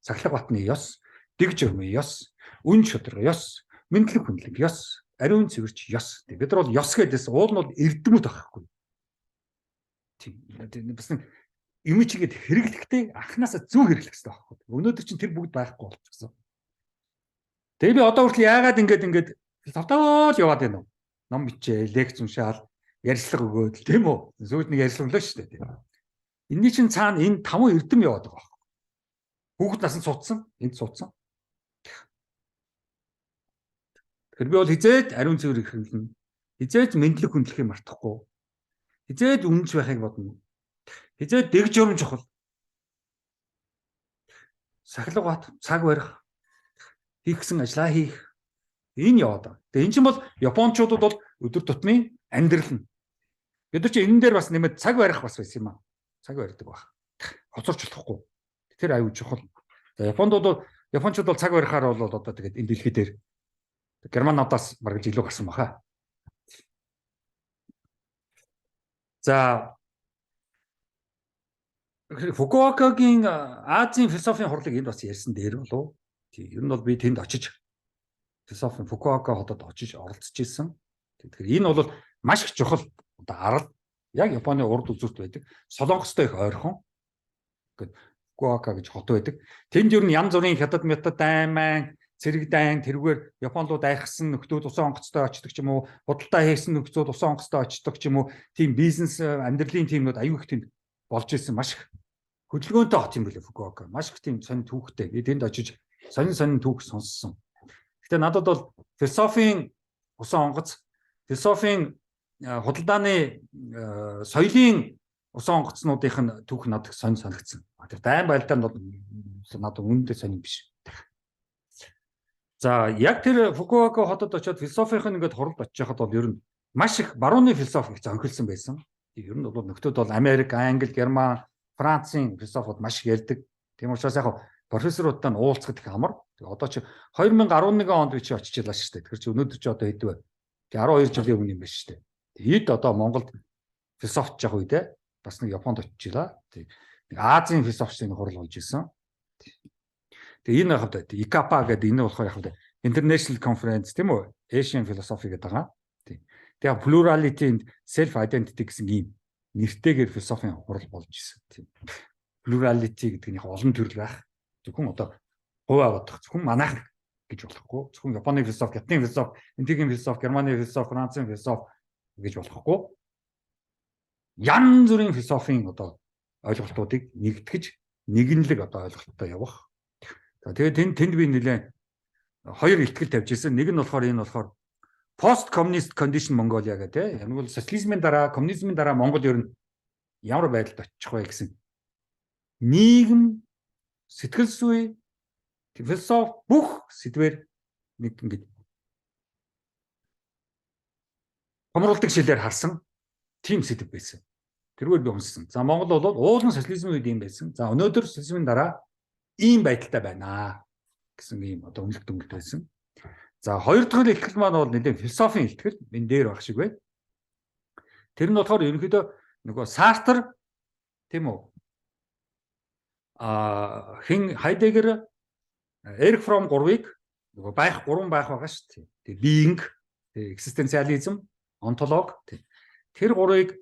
Сахлагбатны ёс, дэг журмын ёс, үнэн шударга ёс, мэдлэг хүндлэг ёс, ариун цэвэрч ёс. Бид нар бол ёс гэдээс уул нь бол эрдэмүүд байхгүй. Тийм. Бас нэг юм чигэд хэрэглэхдээ анханасаа зөв хэрэглэх хэрэгтэй байхгүй. Өнөөдөр чинь тэр бүгд байхгүй болчихсон. Тэгээ би одоо хүртэл яагаад ингээд тавтаал яваад байна вэ? Ном бичээ, лекц уншаал, ярилцлага өгөөд тийм үү? Сүйд нэг ярилцлага өглөө шүү дээ. Энийний чинь цаана энэ 5 эрдэм яваад байгаа байхгүй. Хүүхэд насанд суудсан, энд суудсан. Тэгэхээр би бол хизээд ариун цэвэр хэрэглэнэ. Хизээд мэдлэг хүндлэхийг мартахгүй. Хизээд үнэнч байхыг бодно. Хизээд дэг журам чухал. Сахилга бат, цаг барих, хийх гэсэн ажлаа хийх. Энэ яваад байгаа. Тэгээ эн чинь бол японочдод бол өдөр тутмын амьдрал нь. Бид нар чи энэ дээр бас нэмээд цаг барих бас байсан юм аа. Цаг барьдаг баг. Хоцорч болохгүй. Тэр аюул чухал. Японочдод бол цаг барихаар бол одоо тэгээд энэ дэлхий дээр Германуудаас бараг илүү гарсан баха. За Фукуокагийн Азийн философийн хурлыг энд бас ярьсан дээр болов. Тийм ер нь бол би тэнд очиж философийн Фукуока хотод очиж оролцож ирсэн. Тэгэхээр энэ бол маш их чухал одоо арал яг Японы урд үзүүрт байдаг. Солонгостой их ойрхон. Ингээд Фукуока гэж хот байдаг. Тэнд ер нь янз бүрийн хятад метод айман цэрэг дайн тэрүүгээр Японууд айхсан нөхдүүд усан онгоцтой очдог ч юм уу, худалдаа хийсэн нөхдүүд усан онгоцтой очдог ч юм уу, тийм бизнес амьдралын тиймнүүд аюул их тэнд болж исэн маш их хөдөлгөөнтэй хот юм билээ Фукуока. Маш их тийм сонин түүхтэй. Би тэнд очиж сонин түүх сонссон. Гэтэ надад бол философийн усан онгоц, философийн худалдааны соёлын усан онгоцнуудынх нь түүх надад сонин санагдсан. Тэр дайн байлтаа бол надад үнэндээ сонин биш. За яг тэр Фукуока хотод очиод философийн ингээд хуралд очиж хахад бол ер нь маш их барууны философи зохиолсон байсан. Ер нь бол нөхдүүд бол Америк, Англи, Герман, Францын философууд маш их ярьдаг. Тийм учраас яг профессоруудтай нь уулзахад их амар. Одоо чи 2011 онд би чи очиж ялаа шүү дээ. Тэгэхээр чи өнөөдөр чи одоо хэдвэ? 12 жилийн өмнө юм байна шүү дээ. Эд одоо Монголд философч явах үедээ бас нэг Японд очиж илаа. Нэг Азийн философчдын хурал болж исэн. Тэгээ энэ хавьд ИКАПА гэдэг энэ болохоор яг International Conference тийм үү? Asian Philosophy гэдэг байгаа. Тэгээ plurality and self identity гэсэн ийм нэртэйгээр философийн хурал болж исэн. Тийм. Plurality гэдэг нь яг олон төрөл байх. Зөвхөн одоо хуваа бодох, зөвхөн манайх гэж болохгүй. Зөвхөн Японы философи, Хятадын философи, Энтигийн философи, Германы философи, Францын философи гэж болохгүй. янз бүрийн философийн одоо ойлголтуудыг нэгтгэж нэгэнлэг одоо ойлголттой явах. За тэгээд тэнд би нэлээд хоёр ихтгэл тавьж ирсэн. Нэг нь болохоор энэ болохоор пост коммунист кондишн Монголиа гэдэг. Энэ бол социализмын дараа, коммунизмын дараа Монгол ер нь ямар байдалд очих вэ гэсэн. Нийгэм, сэтгэл зүй, философи бүх сэдвээр нэг ингэж хомруулдаг шилээр харсан тийм сэдв байсан. Тэргээр би унссан. За Монгол бол уулын социализмын үед юм байсан. За өнөөдөр социализмын дараа ийм байдалтай байна гэсэн ийм одоо үнэлт байсан. За хоёр дахь ихтгэл маань бол нэлээд философийн ихтгэл энэ дээр баг шиг байна. Тэр нь болохоор ерөнхийдөө нөгөө Сартр тийм үү? Хин Хайдеггер, Эрих Фром 3-ыг нөгөө гурван байх байгаа шүү дээ. Тэгээ being, экзистенциализм, онтолог тэр гурыг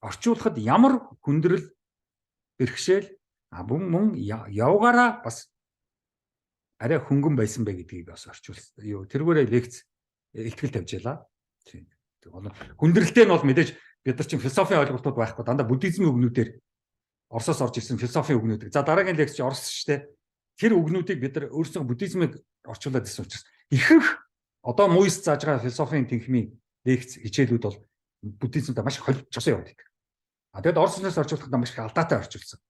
орчуулахад ямар хүндрэл бэрхшээл мөн явгаараа бас арай хөнгөн байсан бэ гэдгийг бас орчуулсан. Тэргээрээ лекц ихтгэл тавьж ялаа. Хүндрэлтэй нь бол мэдээж бид нар чинь философийн ойлголтууд байхгүй дандаа буддизмын үгнүүдээр Оросоос орж ирсэн философийн үгнүүдийг. За дараагийн лекц Орос шүү дээ. Тэр үгнүүдийг бид нар өөрсдөө буддизмыг орчуулад ирсэн учраас ихэнх одоо муйс зааж байгаа философийн тэнхимийн лекц хичээлүүд бол буддизмд маш их холбогдсон яваад байдаг. Тэгээд Оросоос орчуулахад маш их алдаатай орчуулсан.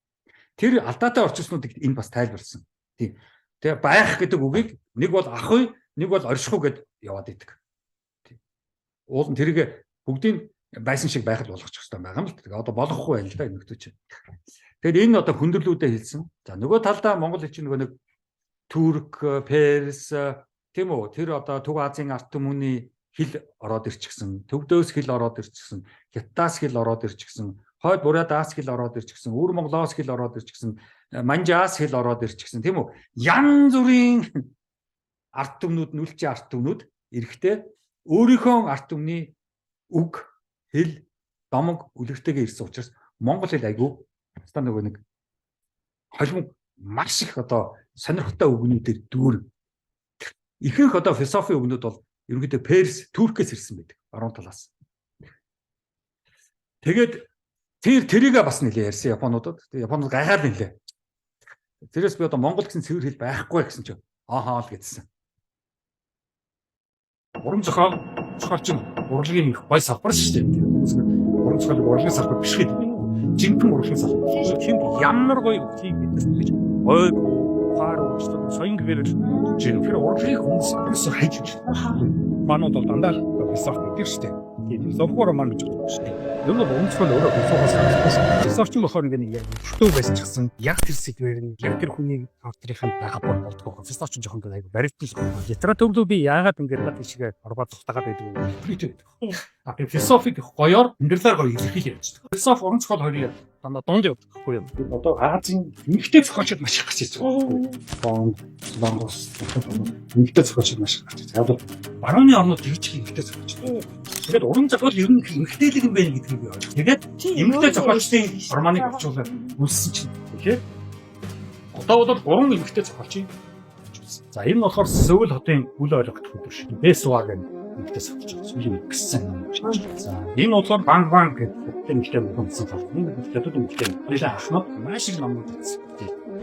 Тэр алдаатай орчуулснуудыг энэ бас тайлбарлсан. Тийм. Тэгээ байх гэдэг үгийг нэг бол ахуй, нэг бол оршихуй гэд яваад идэг. Тийм. Уул нь тэрийг бүгдийг байсан шиг байхад болгочих хэрэгтэй байгаа юм л. Тэгээ одоо болохгүй байл л да энэхтэй чинь. Тэгэхээр энэ одоо хүндрэлүүдэд хэлсэн. За нөгөө талдаа Монгол хэл чинь нөгөө нэг Турк, Перс тийм үү? Тэр одоо Төв Азийн ард түмний хэл ороод ирчихсэн. Төвдөөс хэл ороод ирчихсэн. Хятадаас хэл ороод ирчихсэн. Хойд Бурадаас хэл ороод ирчихсэн. Өвөр Монголоос хэл ороод ирчихсэн. Манжаас хэл ороод ирчихсэн тийм үү? Янз бүрийн ард түмнүүд, нүлчийн ард түмнүүд эрэхтэй өөрийнхөө ард түмний үг, хэл, домог, үлгэртэйгээ ирсэн учраас монгол хэл айгүй ста нөгөө нэг холимог маш их одоо сонирхолтой үгнүүдээр дүүр. Ихэнх одоо философийн үгнүүд бол ерөнхийдөө Перс, Туркээс ирсэн байдаг. Баруун талаас. Тэгээд тэрийгээ бас нэлээ ярьсан Японуудад. Японууд гайхаад нэлээ. Тэрээс би одоо монгол гэсэн цэвэр хэл байхгүй гэсэн чинь аахаа л гэдсэн. Уран зохиолч нь урлагийн гой салбар шүү дээ. Уран зохиол урлагийн салбар биш гэдэг. Жинхэнэ урлагийн салбар. Тэнд ямар гоё үгийг мэдэрч гой ухаар өөрчлөлт соён гэвэл жинхэнэ урлагийн хүмүүс ерөөсөө хайж байна. Манууд бол дандаа философи гэдэг шүү дээ. Тийм зөвхөн роман гэж боддог шүү дээ. Ер нь өнцгөл өөрөө философоос гарсан. Философч нь болохоор ингээд хөтөө байсан ч гэсэн яг тэр сэдвээр нь яг тэр хүний авторынханд байгаа болдгоо. Философч нь жоохон айгу баримтал. Литератур би яагаад ингээд над тийшээ орбод тутагаад байдаг вэ? А философик гоёор амьдралаар гоё илэрхийлж ярьж байгаа. Философи уран зохиол хоёрын дандаа дунд явдаг байхгүй юу? Одоо Азийн нэгтэй зохиолчд маш их гарч ирж байгаа. Бонгос, нэгтэй зохиолчд маш их гарч ирж байгаа. Барууны орнууд тэгж нэгтэй зохиолчд. Тэгээд уран зохиол ер нь эмгтээлэг юм байна гэдгийг би ойлгоо. Тэгээд эмгтэй зохиолчдын романыг орчуулаад үлссэн чинь тэгэхээр одоо бол 3 эмгтэй зохиолчийн орчуулсан. За энэ нь болохоор Сөүл хотын үл ойлгох хөтөр шиг. Бэсуа гэх эмгтэй зохиолч сүүлийн гисэн юм шиг. За энэ болохоор Бан гэдэг эмгтэй болсон тал. Энэ дэдүүд эмгтэй нэлээд ахнаад маш их номууд бичсэн.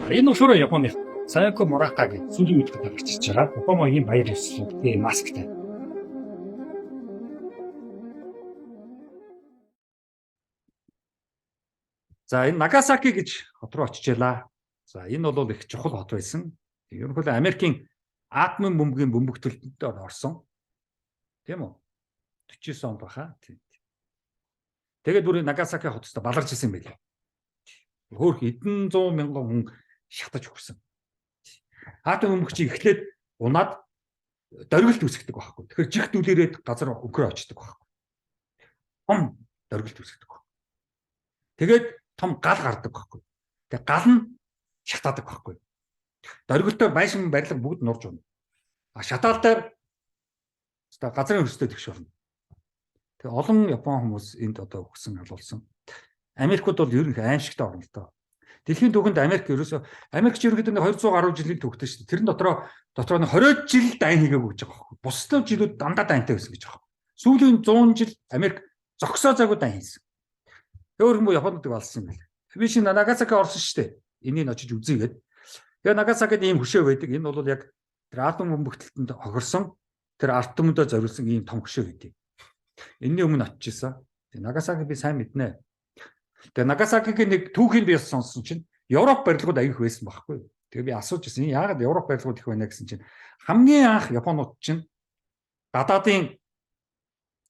Энэ болохоор Японы Саяко Мурака гэх сүүлийн үед гарч ирж байгаа. Японогийн баяр ёслол тийм масктай. За энэ Нагасаки гэж хот руу очижээ. За энэ бол их чухал хот байсан. Ерөнхийдөө Америкийн атомын бөмбөгийн бөмбөгтөлд орсон. Тийм үү? 49 онд баха. Тэгээд бүр Нагасаки хотод баларч исэн байлээ. Хөөх эдэн 100 мянган хүн шатаж өгсөн. Атом бөмбөгчийг эхлээд унаад дөргөлт үүсгдэг байхгүй. Тэгэхээр жих дүүлээрээд газар өнгөрөө очдөг байхгүй. Том дөргөлт үүсгдэг байхгүй. Тэгээд том гал гардаг байхгүй. Тэгээ гал нь шатаадаг байхгүй. Дөргөлтөөр байшин барилга бүгд нурж унаа. Шатаалтай газрын хөрстэй тэгш болно. Тэгээ олон Япон хүмүүс энд одоо өгсөн алуулсан. Америкууд бол ер нь аимшигтай орно л доо. Дэлхийн түвшинд Америк ерөнхийдөө 200 гаруй жилийн төвхтэй шүү дээ. Тэрэн дотроо нэг 20 жил дайн хийгээгүй гэж байгаа байхгүй. Бусдын жилүүд дандаа дайнтай байсан гэж байгаа. Сүүлийн 100 жил Америк зогсоо зайгүй дайн хийсэн. Өөр хүмүүс Японд болсон юм байна. Би шинэ Нагасаки орсон шүү дээ. Энийг очиж үзье гээд. Тэгээ Нагасакид ийм хөшөө байдаг. Энэ бол яг тэр атом бөмбөгтөлтөнд хохирсон тэр атомдоо зориулсан ийм том хөшөө гэдэг. Энэний өмнө очижсэн. Тэгээ Нагасаки би сайн мэднэ. Тэгээ Нагасакигийн нэг түүхийг би сонссон чинь Европ барилгууд аявих байсан байхгүй. Тэгээ би асууж ирсэн. Яагаад Европ барилгууд их байна гэсэн чинь хамгийн анх Японууд чинь гадаадын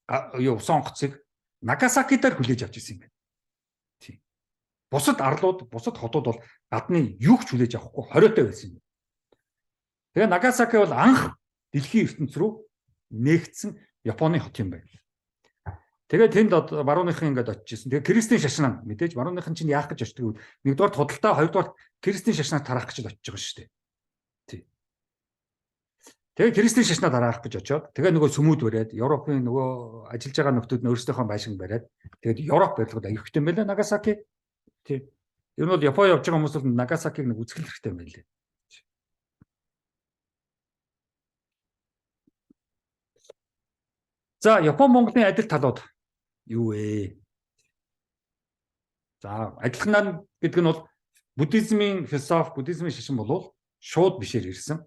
усан онгоцыг Нагасаки дээр хүлээж авч ирсэн юм байна. Тийм. Бусад арлууд, бусад хотууд бол гадны юу ч хүлээж авахгүй хориотой байсан юм. Тэгээ Нагасаки бол анх дэлхийн ертөнц рүү нээгдсэн Японы хот юм байна. Тэгээ тэнд барууныхан ингээд очижсэн. Тэгээ Кристийн шашнаа мэдээж барууныхан чинь яах гэж очдөг вэ? Нэгдүгээр худалдаа, хоёрдугаар Кристийн шашнаа тараах гэж очиж байгаа шүү дээ. Тий. Тэгээ Кристийн шашнаа тараах гэж очиод тэгээ нөгөө сүмүүд бариад Европын нөгөө ажиллаж байгаа нөхдүүд нь өөрсдийнхөө байшин бариад тэгээд Европ барилгууд аявихтай юм байлаа Нагасаки. Тий. Энэ бол Япон явж байгаа хүмүүс бол Нагасакиг нэг үзэх хэрэгтэй юм байлээ. За, Япон Монголын адил талууд юу вэ? За, адилхан гэдэг нь бол буддизмын философи, буддизмын шашин бол шууд бишээр ирсэн.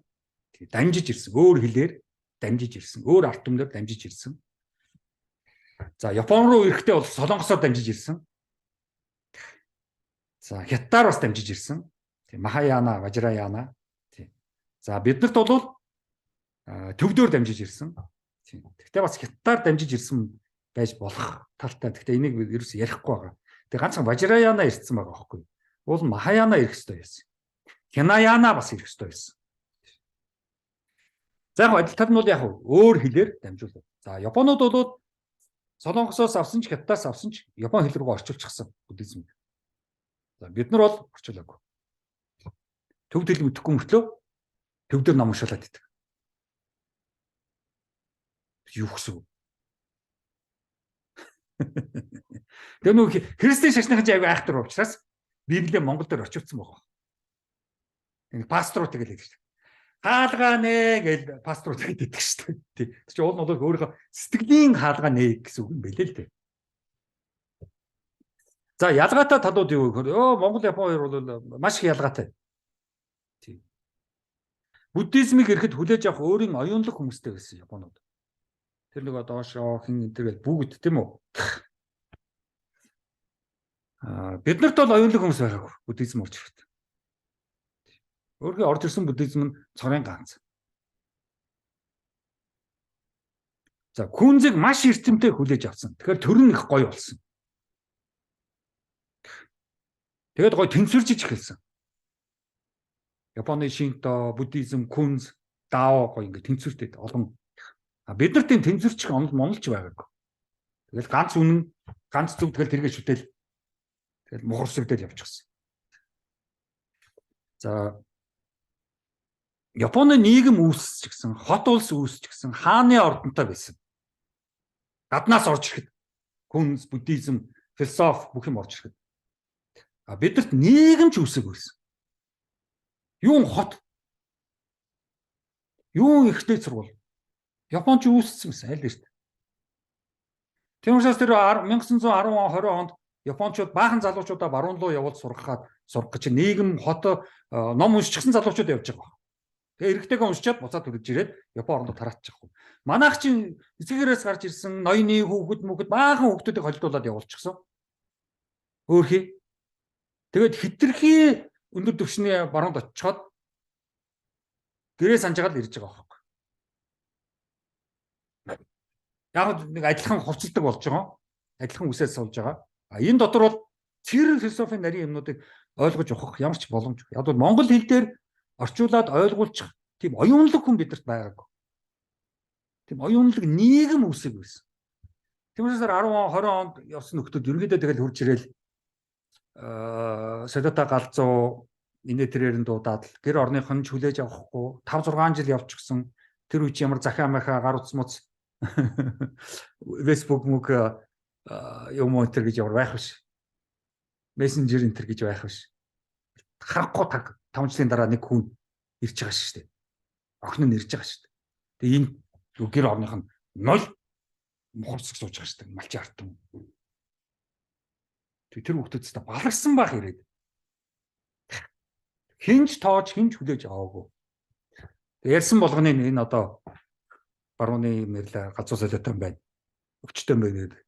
Дамжиж ирсэн. Өөр хэлээр дамжиж ирсэн. Өөр ард түмнээр дамжиж ирсэн. За, Япон руу ирэхдээ бол Солонгосоор дамжиж ирсэн. За, Хятадаар бас дамжиж ирсэн. Махаяна, Важраяна. За, биднэрт бол төвдөр дамжиж ирсэн. Гэхдээ бас Хятадаар дамжиж ирсэн байж болох талтай. Гэхдээ энийг ерөөс ярихгүй байгаа. Тэгээ ганцхан Важраяна ирсэн байгаа байхгүй. Уул Махаяна ирэх ёстой байсан. Хинаяна бас ирэх ёстой байсан. За яг адил тал нь бол яг өөр хэлээр дамжуулав. За Японууд бол Солонгосоос авсан ч Хятадаас авсан ч Япон хэл рүү орчуулчихсан буддизм. За бид нар бол орчуулаагүй. Төвд хэл мэдэхгүй мөртлөө төв дээр ном уншуулад идэг. Юу гэсэн үг? Тэгээ нөгөө христийн шашныхан ч аягүй айхтар учраас Библийг монгол дээр орчуулсан байгаа. Энэ пасторууд тэгэл хэлдэг шүү дээ. Хаалгаа нэ гэж пасторууд хэлдэг шүү дээ. Тэр чинь уул нь бол өөрийнхөө сэтгэлийн хаалгаа нэ гэсэн үг юм байлээ л дээ. За ялгаатай талууд юу вэ? Монгол Япон хоёр бол маш их ялгаатай. Тийм. Буддизмыг ирэхэд хүлээж авах өөрийн оюунлаг хүмүүстэй байсан Японууд. Тэр нэг доошоо хин энэ гэл бүгд тийм үү? Бид нарт бол оюунлаг хүмүүс байгаагүй буддизм орж ирэхэд. Өөргөө орж ирсэн буддизм нь цорын ганц. За күнзэг маш эрчимтэй хүлээж авсан. Тэгэхээр төр нь их гоё болсон. Тэгээд гоё тэнцвэржиж эхэлсэн. Японы Шинто, буддизм, күнз, дао гоё ингэ тэнцвэртэй олон. Бид нар тийм тэнцвэрч монголч байгаагүй. Тэгэл ганц үнэн, ганц зөв тэгэл тэргээ шүтэл. Тэгэл мухарсагдал явчихсан. За Японы нийгэм үүсчихсэн, хот улс үүсчихсэн, хааны ордонтой байсан. Гаднаас орж ирэхэд күнз, буддизм, философи бүх юм орж ирэхэд. Бидэрт нийгэмч үүсэг байсан. Юун хот? Юун ихтэй сургууль? Японч үүссэн байсан аль эрт. Тийм учраас тэр 1910 20 онд Япончууд баахан залуучуудаа баруун руу явуулж сургах гэж нийгэм хот ном уншчихсан залуучууд явж байгаа. Тэгээ эрэгтэйгээ уншчаад буцаад төрж ирээд Япон орноо тараачих. Манайх чинь эцэгээрээс гарч ирсэн ноёны хүүхэд баахан хүүхдүүдийг холдуулаад явуулчихсан. Өөрхий. Тэгээд хитрхи өндөр түвшний баруунд очиод гэрээ санджаагаад ирж байгаа байхгүй. Яг нэг адилхан хувцалдаг болж байгаа. Адилхан үсээс суулж байгаа. Энэ дотор бол цэрэг философийн нарийн юмнуудыг ойлгож ухах ямар ч боломж. Яг бол монгол хэл дээр орчуулад ойлгуулчих тийм оюунлаг хүн бидэрт байгаагүй. Тийм оюунлаг нийгэм үүсэг байсан. Тиймээс 10 20 онд явсан нөхдүүд ерөнхийдөө тэгэл хурж ирээл Солиота галзуу инээ тэрээр нь дуудаад гэр орных нь хүлээж авахгүй 5 6 жил явчихсан. Тэр үеч ямар захиа маха гар утас муц Facebook мөг юм уу тэр гэж ямар байх биш. Мессенжер энэ тэр гэж байх биш. Харахгүй таг 5 жилийн дараа нэг хүн ирж байгаа шүү дээ. Охин нь ирж байгаа шүү дээ. Тэгээ энэ гэр орных нь 0 мухарцаг сууж байгаа шүү дээ. Малчин артан. Тэр хүүхдүүдтэй баларсан байх ирээд. Хинж тоож, хинж хүлээж аваагүй. Ярьсан болгоны энэ одоо барууны мэрлээ галзуу солиотой байна. Өвчтөн байна гэдэг.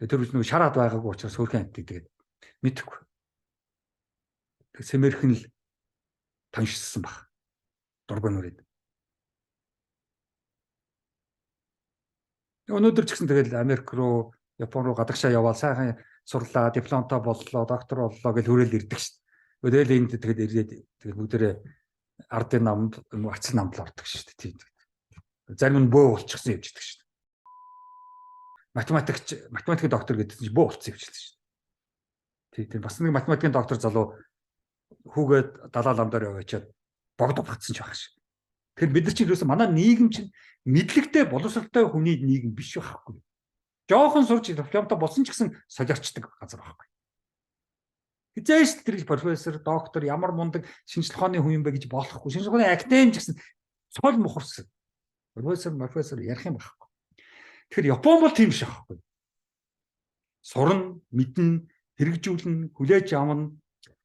Тэр үс нэг шараад байгаагүй учраас хөөрхөн амт тэгээд мэдхгүй. Сэмэрхэн л таньшсан баг. Дургуунууд. Өнөөдөр ч гэсэн тэгэл Америк руу, Япон руу гадагшаа яваад сайхан сурлаа, дипломтой боллоо, доктор боллоо гэж хүрээл ирдэг шүү дээ. Тэгэл энд тэгэд ирээд тэгэл бүгдээрээ ардын намд, ацсан намд л ордог шүү дээ. Тийм. Зарим нь бөө болчихсон явж идэг шүү дээ. Математикийн доктор гэдэг чинь бөө болцсон явж идэг шүү дээ. Тийм. Бас нэг математикийн доктор залуу хүүгээд далаа лам дээр яваачаад богдо багцсан ч байх шиг. Тэгэхээр бид нар чинь юусэн манай нийгэм чинь мэдлэгтэй боловсралтай хүний нийгэм биш байхгүй. Жохон сурч дипломтой болсон ч гэсэн солиорчдаг газар байхгүй. Хизээш тэр профессор, доктор ямар мундаг шинжлэх ухааны хүн юм бэ гэж болохгүй. Шинжлэх ухааны академи ч гэсэн цол мухарсан. Профессор ярих юм байхгүй. Тэгэхээр Япон бол тийм биш байхгүй. Сурна, мэднэ, хэрэгжүүлнэ, хүлээж авна,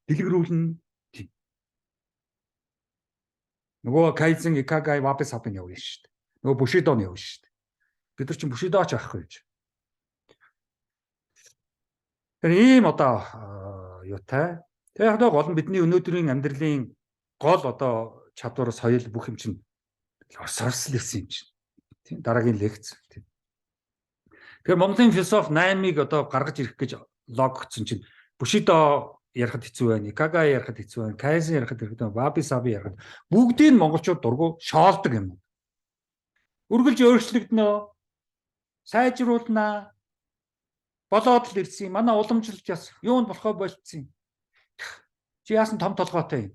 дэлгэрүүлнэ. Нөгөө Кайзен, Икагай, Wabi Sabi явна шүү дээ. Нөгөө Бушидон явна шүү дээ. Бид нар чинь Бушидоч авахгүй гэж. Тэр ийм одоо юутай. Тэгээ яг гол нь бидний өнөөдрийн амьдралын гол одоо чадвар, соёл бүх юм чинь сорсл гэсэн юм чинь. Тийм дараагийн лекц. Тийм. Тэгэхээр Монголын философи 8-ыг одоо гаргаж ирэх гэж логцсон чинь Бушидо ярихад хэцүү байна. Икагай ярихад хэцүү байна. Кайзен ярихад хэцүү байна. Wabi Sabi ярихад бүгдийг монголчууд дургу шоолдог юм. Үргэлж өөрчлөгдөнө. Сайжруулнаа. Болоод л ирсэн. Манай уламжлалт яс юунд болохоо болцсон. Чи яасан том толгойтой юм.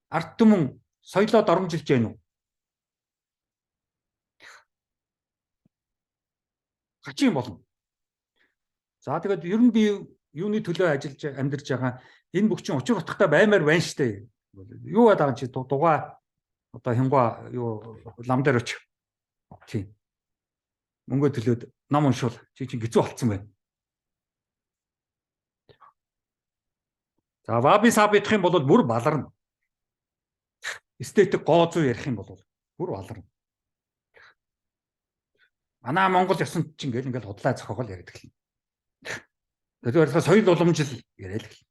Ард түмэн соёлоо доромжилж гэнэ үү? Хачин болно. За тэгээд ер нь би юуны төлөө ажиллаж амьдарч байгаа энэ бүх чинь учир утгатай баймаар байна штэ. Юу байгаа чи дугаа одоо хингуа юу лам дээр очих. Тийм. Мөнгө төлөөд ном уншуул. Чи чинь гизүү болцсон байна. За Wabi Sabi гэх юм бол бүр баларна. Эстетик гооцоо ярих юм бол бүр баларна. Манай Монгол ёсонд чинь ингээл худлаа зохиогол яриад эхэлнэ. Тэгэхээр соёл уламжлал яриад эхэлнэ.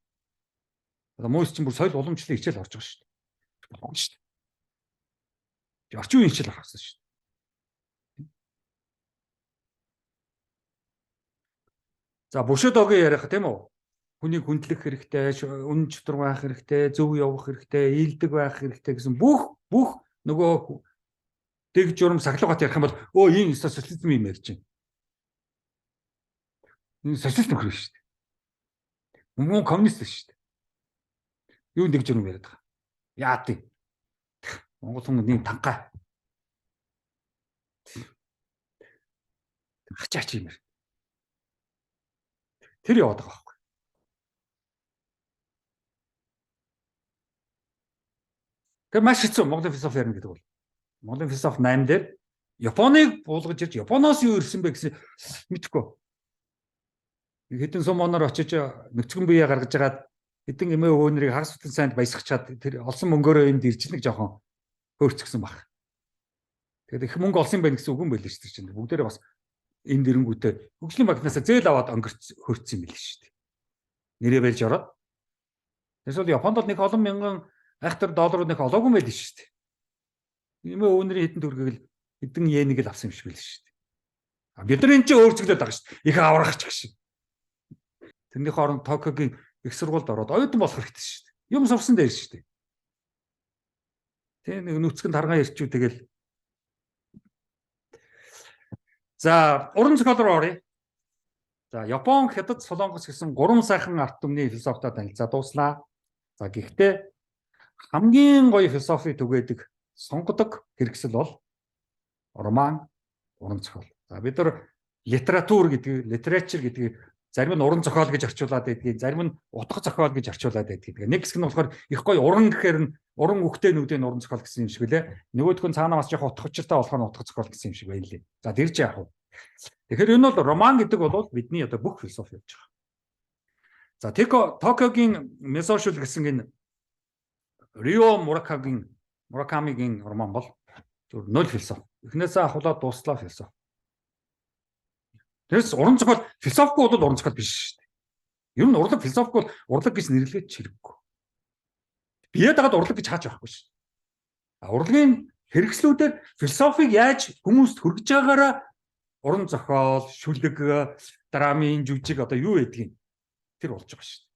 Одоо мөс чинь бүр соёл уламжлалын хичээл орж байгаа шүү дээ. Болно шүү дээ. Орчин үеийн хичээл авсан шүү дээ. За Бушидогийн ярих тийм үү? Хүнийг хүндлэх хэрэгтэй, үнэн чөтгөр байх хэрэгтэй, зөв явах хэрэгтэй, ийдэг байх хэрэгтэй гэсэн бүх нөгөө дэг журам сахилгат ярих юм бол энэ социализм юм ярьж байна. Энэ социалист нөхөр шүү дээ. Мөн коммунист шүү дээ. Юу дэг журам яриад байгаа. Яа тий. Монгол хүн нэг танхаа. Хачаач юм. Тэр яваад байгаа байхгүй. Тэгээ маш хэцүү Монголын философи ярина гэдэг бол. Монголын философи 8 дээр Японыг буулгаж ирж Японоос юу ирсэн бэ гэсэн мэдэхгүй. Хэдэн сумоноор очиж нөхцөн биеэ гаргаж агаад хэдэн эмээ өвөөнрийг хагас бүтэн сайнд баясгачаад тэр олсон мөнгөөрөө энд ирж нэг жоохон хөөрцгсөн баг. Тэгээд их мөнгө олсон байх гэсэн үг юм байл шүү дээ чинь. Бүгдээрээ бас энд ирэнгүүтээ хөгжлийн банкнаас зээл аваад өнгөрч хөрцсөн юм байл шүү дээ. Нэрээ барьж ороод. Эсвэл Японд бол нэг олон мянган айхтар долларууд нэг олоогүй байл шүү дээ. Эмээ өвөөнрийн хэдэн төгрөгийг л хэдэн йенийг л авсан юм шиг байл шүү дээ. Бид нар энэ чинь өөрчлөлт байгаа шүү дээ. Их аврах ч гэсэн. Тэрний хооронд Токиогийн их сургуульд ороод оюутан болох хэрэгтэй шүү дээ. Юм сурсан дээр шүү дээ. Тэ нэг нүцгэнд харгаа ирчүү тэгэл. За, уран зохиол руу оръё. За, Япон, Хятад, Солонгос гэсэн 3 сайхан арт түмний философитой танилцаа дууслаа. За, гэхдээ хамгийн гоё философи түгээдэг сонгодог хэрэгсэл бол роман, уран зохиол. За, бид нар литератур гэдэг, literature гэдэг зарим нь уран зохиол гэж орчуулад байдгийг, зарим нь утга зохиол гэж орчуулад байдгийг. Нэг хэсэг нь болохоор их гоё уран гэхээр нь уран үхтэйнүүдийн уран зохиол гэсэн юм шиг үлээ. Нөгөөх нь цаанаа бас жоохон утга учиртай болох нь утга зохиол гэсэн юм шиг байлээ. За тэр чинь яг уу. Тэгэхээр энэ бол роман гэдэг бол бидний одоо бүх философи явж байгаа. За Токиогийн Месошул гэсэн энэ Рио Муракамигийн роман бол зөв 0 философи. Эхнээсээ ахуулаад дууслаа философи. Тэрс уран зохиол философигүй бол уран зохиол биш шүү дээ. Ер нь урлаг философигүй бол урлаг гэж нэрлэхэд хэрэггүй. Бие дагаад урлаг гэж хааж байхгүй шүү. Урлагийн хэрэгслүүдээр философиг яаж хүмүүст хүргэж байгаараа уран зохиол, шүлэг, драмын жүжиг одоо юу гэдгийг тэр болж байгаа шүү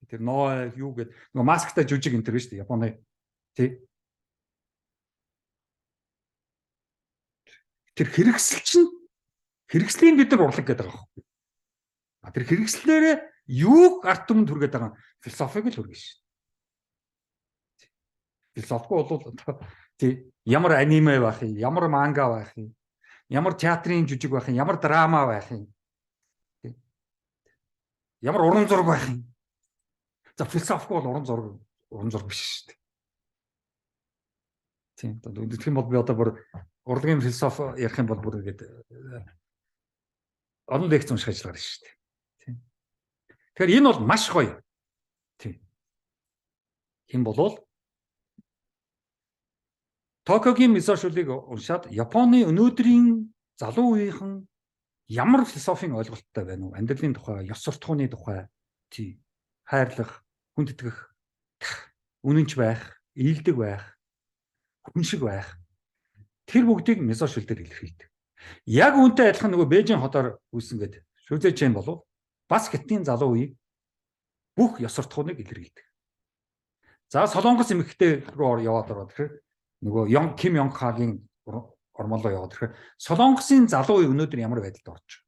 дээ. Тэр ноо юу гэдэг нөгөө масктай жүжиг энэ төр шүү дээ. Японы тий. Тэр хэрэгслийн бид нар урлаг гэдэг байгаа байхгүй. Тэр хэрэгслээрээ юуг арт түмэнд хүргээд байгаа философиг л хүргэж шүү дээ. Философигүй бол тий ямар аниме байх юм, ямар манга байх юм, ямар театрын жүжиг байх юм, ямар драма байх юм. Ямар уран зураг байх юм. За философигүй бол уран зураг биш шүү дээ. Тийм. Тэгэх юм бол би одоо бүр урлагийн философи ярих юм бол бүр ингээд олон лекц унших ажиллагаа шүү дээ. Тийм. Тэгэхээр энэ бол маш гоё. Тийм. Хэн болвол Токиогийн Месошулыг уншаад Японы өнөөдрийн залуу үеийнхэн ямар философийн ойлголттой байна уу? Амьдралын тухай, ёс суртахууны тухай, тий, хайрлах, хүндэтгэх, үнэнч байх, ийдэг байх, хүн шиг байх. Тэр бүгдийг Месошул дээр илэрхийлдэг. Яг үүнтэй адилхан нөгөө Бээжин хотоор үүсэн гэдэг Шүзэ Чен болов бас хятадын залуу үеийг бүх ёс суртахууныг илэрхийлдэг. За Солонгос эмэгтэй рүү яваад ороод тэгэхээр нөгөө Ким Йонг Хагийн ормон руу яваад тэгэхээр Солонгосын залуу үе өнөөдөр ямар байдалд орж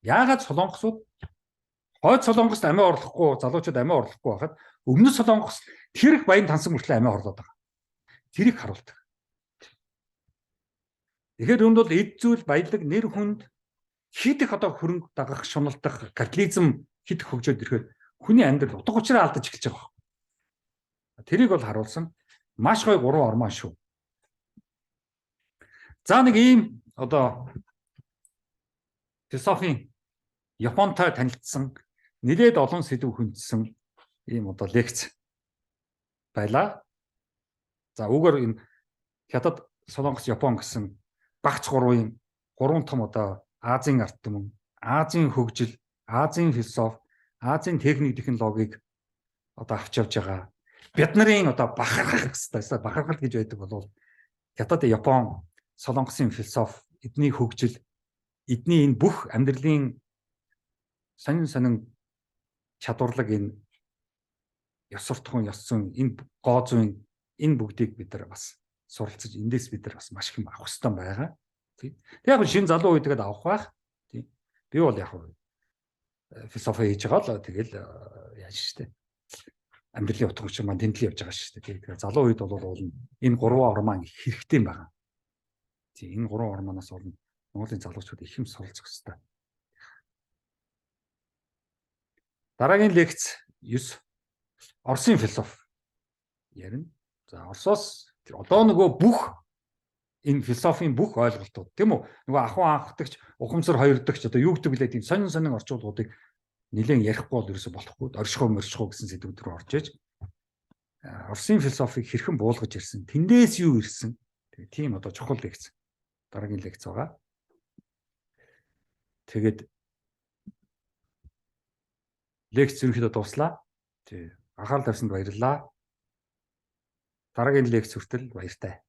байгаа. Яагаад солонгосууд хойд Солонгост амиа орлохгүй, залуучууд амиа орлохгүй байхад өмнөд Солонгос тэр их баян тансан мөртлөө амиа орлоод байгаа. Тэрийг харуулдаг. Тэгэхээр үүнд бол эд зүйл, баялаг, нэр хүнд хит их одоо хөрөнгө дагах, шуналдах, капитализм хит их хөгжөөд ирэхээр хүний амьдрал утга учираа алдаж эхэлж байгаа. Тэрийг бол харуулсан маш гоё 3 ормон шүү. За нэг ийм одоо философийн Японтай танилцсан нэлээд олон сэдв хүндсэн ийм одоо лекц байлаа. За үүгээр энэ Хятад, Солонгос, Япон гэсэн багц 3 том одоо Азийн арт түмэн, Азийн хөгжил, Азийн философи, Азийн техник технологиг одоо авч явж байгаа. Бид нарын одоо бахархах гэсэн бахархал гэж байдаг бол Хятад, Япон, Солонгосын философи, эдний хөгжил, эдний энэ бүх амьдралын сонин чадварлаг энэ ёс суртахуун, ёс зүйн, энэ гоо зүйн энэ бүгдийг бид нар бас суралцаж, эндээс бид нар бас маш их авах хэрэгтэй байгаа. Тэг яг шинэ залуу үедэгэд авах байх. Тэг би бол яг философи хийж байгаа л тэгэл яаж штэ амьдралын утга учир маань тэмдэглэж явж байгаа штэ. Тэгэхээр залуу үед бол энэ 3 ормон хэрэгтэй байгаа. Тэг энэ 3 ормоноос бол Монголын залуучууд их юм суралцах хэрэгтэй. Дараагийн лекц 9 Оросын философи ярина. За Оросоос одоо нөгөө бүх энэ философийн бүх ойлголтууд тийм үү? Нөгөө ахуй анхдагч, ухамсар хоёрдогч одоо юу гэдэг лээ тийм сонин орчуулгуудыг нэлээд ярихгүй бол ерөөсө болохгүй. Оршихоо гэсэн сэдвүүд рүү орж иж Оросын философийг хэрхэн буулгаж ирсэн, тэндээс юу ирсэн. Тийм одоо чухал лекц. Дараагийн лекц байгаа. Тэгээд лекц ерөнхийдөө дуслаа. Анхаарал тавьсанд баярлалаа. Дараагийн лекц хүртэл баяртай.